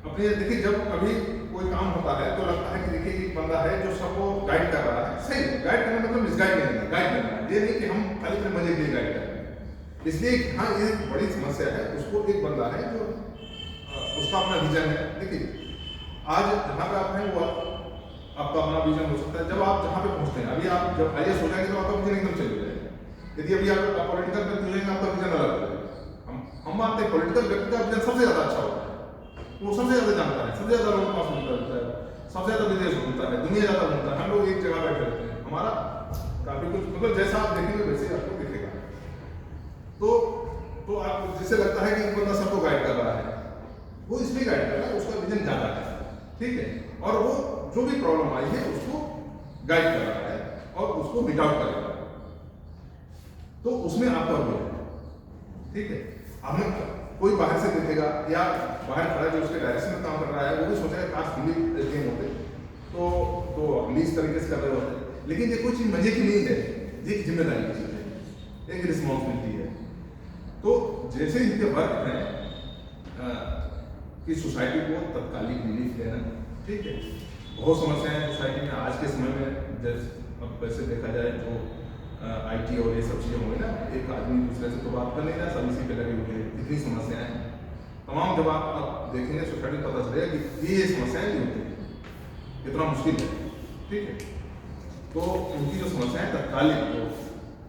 अपने देखिए जब कभी कोई काम होता है तो लगता है कि देखिए एक बंदा है जो सबको गाइड कर रहा है, सही गाइड करना मतलब मिसगाइड नहीं करना, गाइड करना है, ये नहीं कि हम खाली अपने मजे के लिए गाइड कर रहे हैं। इसलिए हाँ ये बड़ी समस्या है, उसको एक बंदा है जो उसका अपना विजन है। देखिए आज जहाँ पे आप हैं वो आपका अपना विजन हो सकता है, जब आप जहाँ पे पहुँचते हैं, अभी आप जब आईएएस हो जाएंगे तो आपका विजन एकदम चेंज हो जाएगा। यदि अभी आप पॉलिटिकल में चुनेंगे आपका विजन अलग हो जाएगा। हम मानते हैं पॉलिटिकल व्यक्ति का विजन सबसे ज़्यादा अच्छा होता है, वो सबसे ज़्यादा जानता है, सबसे ज़्यादा लोगों के पास घूमता रहता है, सबसे ज़्यादा विदेश घूमता है, दुनिया ज़्यादा घूमता है, हम लोग एक जगह बैठे रहते हैं, हमारा काफ़ी कुछ मतलब जैसा आप देखेंगे वैसे ही आपको दिखेगा। तो आप जिससे लगता है कि एक बंदा सबको गाइड कर रहा है, वो इसलिए गाइड कर रहा है उसका विजन ज़्यादा है, ठीक है, और वो जो भी प्रॉब्लम आई है उसको गाइड कर रहा है और उसको मीट आउट करेगा, तो उसमें आपका रोल है, ठीक है। हमें कोई बाहर से देखेगा या बाहर खड़ा जो उसके डायरेक्शन में काम कर रहा है वो भी सोचेगा काश हम भी एसडीएम होते तो हम भी इस तरीके से कर रहे होते, लेकिन ये कोई चीज़ मजे की नहीं है, ये एक जिम्मेदारी की चीज़ है, एक रिस्पॉन्सिबिलिटी है। तो जैसे इनके वर्क हैं कि सोसाइटी को तत्कालिक रिलीफ देना, ठीक है, बहुत समस्याएं हैं सोसाइटी में आज के समय में, जैसे अब वैसे देखा जाए तो आईटी और ये सब चीज़ें हुई ना, एक आदमी दूसरे से तो बात कर नहीं रहा, सब इसी पे लगे हुए हैं, कितनी समस्याएं हैं तमाम, जब आप देखेंगे सोसाइटी में पता चलेगा कि ये समस्याएं नहीं होती, कितना मुश्किल है, ठीक है। तो उनकी जो समस्याएं तत्कालिक तो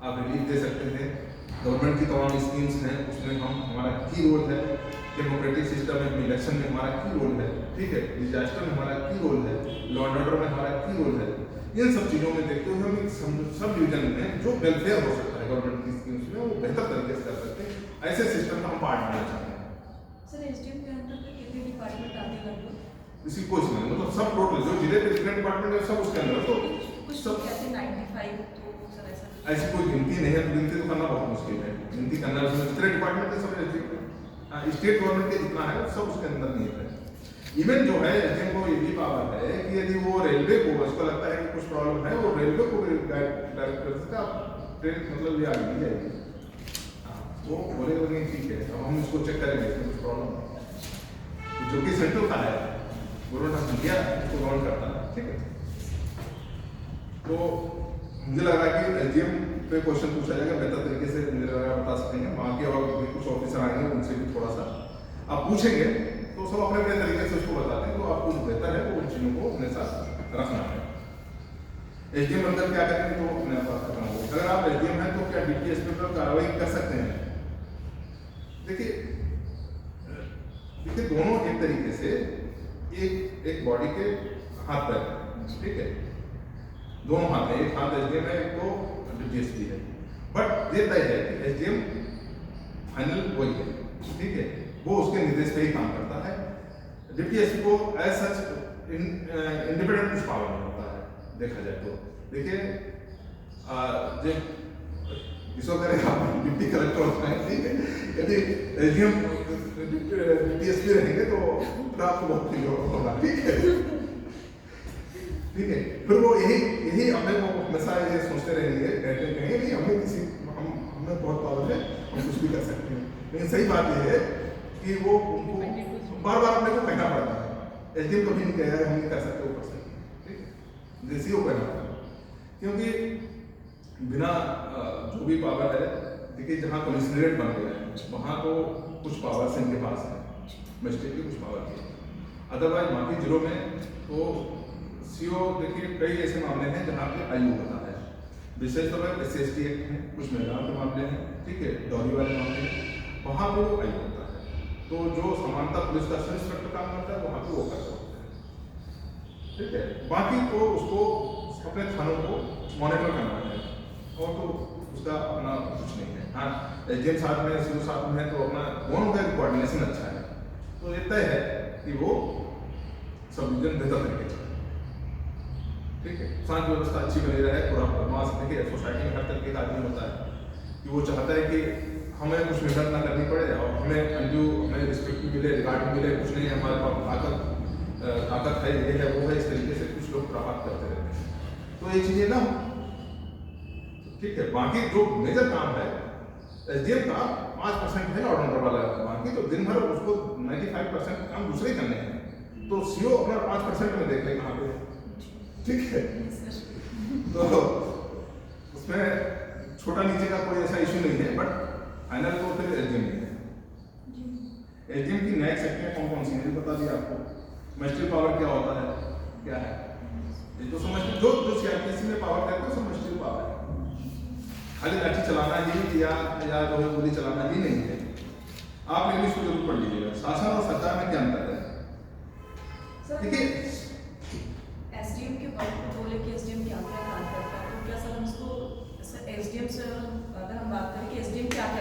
आप रिलीफ दे सकते हैं। गवर्नमेंट की तमाम स्कीम्स हैं, उसमें हमारा की रोल है, डेमोक्रेटिक सिस्टम में इलेक्शन में हमारा की रोल है, ठीक है, डिजास्टर में हमारा की रोल है, लॉ एंड ऑर्डर में हमारा की रोल है। इन सब चीज़ों में देखते हुए हम सब डिवीजन में जो वेलफेयर हो सकता है गवर्नमेंट की स्कीम्स में वो बेहतर तरीके से कर सकते हैं, ऐसे सिस्टम का हम पार्ट बनना चाहते हैं। सर एसडीएम के अंदर कितने डिपार्टमेंट आते हैं लगभग? इसी कोई समझ मतलब सब टोटल जो जिले के डिफरेंट डिपार्टमेंट है सब उसके अंदर, तो कुछ सब कहते हैं 95, तो सर ऐसा ऐसी कोई गिनती नहीं है, तो गिनती तो करना बहुत मुश्किल है, गिनती करना उसमें जितने डिपार्टमेंट है सब एसडीएम स्टेट गवर्नमेंट के जितना है सब उसके अंदर नहीं है। इवन जो है एसडीएम को ये भी पावर है कि यदि वो रेलवे को उसको लगता है कि कुछ प्रॉब्लम है, वो रेलवे को भी डायरेक्ट कर सकता है, ट्रेन मतलब ये आगे नहीं जाएगी, वो बोलेगा नहीं ठीक है अब हम इसको चेक करेंगे इसमें कुछ प्रॉब्लम है, जो कि सेंट्रल का है, गवर्नमेंट ऑफ इंडिया उसको गवर्न करता है, ठीक है। तो मुझे लग रहा है कि एसडीएम पे क्वेश्चन पूछा जाएगा बेहतर तरीके से, मुझे लग रहा है बता सकते हैं, वहाँ के और भी कुछ ऑफिसर आएंगे उनसे भी थोड़ा सा आप पूछेंगे तो सब अपने अपने तरीके से उसको बताते हैं, तो आपको बेहतर है वो उन चीज़ों को अपने साथ रखना है। एसडीएम अंदर क्या करेंगे तो अपने आप बात खत्म होगी। अगर आप एसडीएम हैं तो क्या डीपीएसपी पर कार्रवाई कर सकते हैं? देखिए दोनों एक तरीके से एक बॉडी के हाथ पैर, ठीक है, दोनों हाथ है, एक हाथ एसडीएम है एक तो डीपीएसपी है, बट ये तय है कि एसडीएम फाइनल वही है, ठीक है, वो उसके निर्देश पे ही काम करता है। डीपीएसपी को एज सच इंडिपेंडेंट कुछ पावर नहीं होता है देखा जाए तो। देखिए जब इसको करेगा डिप्टी कलेक्टर होता है, ठीक है, यदि एसडीएम डीपीएसपी रहेंगे तो आपको बहुत फील होगा, ठीक है, ठीक है। फिर वो यही अपने को हमेशा ये सोचते रहेंगे, कहेंगे नहीं हमें बहुत पावर है, हम कुछ भी कर सकते हैं, लेकिन सही बात यह है कि वो उनको बार बार अपने को कहना पड़ता है, एसडीएम कभी नहीं कह रहा है हम नहीं कर सकते वो कर सकते हैं, ठीक है, जैसे वो कहना पड़ता है, क्योंकि बिना जो भी पावर है, देखिए जहाँ कमिश्नरेट बन गया है वहाँ तो कुछ पावर इनके पास है, मजिस्ट्रेट की कुछ पावर की, अदरवाइज बाकी जिलों में तो सीओ देखिए कई ऐसे मामले हैं जहाँ पे आयु होता है, विशेष तौर पर SC ST एक्ट हैं, कुछ महिलाओं के मामले हैं, ठीक है, डॉरी वाले मामले हैं, वहाँ पे वो आयु होता है, तो जो समानता पुलिस का सब इंस्पेक्टर काम करता है वहाँ पे वो कर सकते हैं, ठीक है। बाकी तो उसको अपने थानों को मॉनिटर करना है और तो उसका अपना कुछ नहीं है। हाँ एसडीएम साथ में सीओ साथ में है तो अपना दोनों का कोऑर्डिनेशन अच्छा है, तो ये तय है कि वो सब डिवीजन बेहतर तरीके से, ठीक है, शांति व्यवस्था अच्छी बनी रहे, पूरा बदमाश। देखिए सोसाइटी में हर तरीके का आदमी होता है कि वो चाहता है कि हमें कुछ मेहनत ना करनी पड़े और हमें अंजू, हमें रिस्पेक्ट भी मिले, रिगार्ड भी मिले, कुछ नहीं है हमारे पास ताकत है, ये है वो है, इस तरीके से कुछ लोग प्रभावित करते रहते हैं। तो ये चीज़ें ना, ठीक है। बाकी जो मेजर काम है एसडीएम का 5% है ऑर्डर वाला, बाकी तो दिन भर उसको 95% काम दूसरे करने हैं। तो सीओ अपना 5% में देख ले कहाँ पे, ठीक है। तो उसमें छोटा नीचे का कोई ऐसा इशू नहीं है, बट फाइनल तो फिर एसडीएम है। एसडीएम की नई शक्तियाँ कौन कौन सी हैं बता दिया आपको। मजिस्ट्रेट पावर क्या होता है, क्या है, ये तो समझते जो सीआरपीसी में पावर कहते हैं सब मजिस्ट्रेट पावर है। खाली लाठी चलाना ही या जो है गोली चलाना ही नहीं है। आप इंग्लिश को जरूर पढ़ लीजिएगा, शासन और सरकार में क्या अंतर है। देखिए एसडीएम के वर्क को बोले कि एसडीएम क्या क्या काम करता है, तो क्या सर हम उसको एसडीएम से अगर हम बात करें कि एसडीएम क्या क्या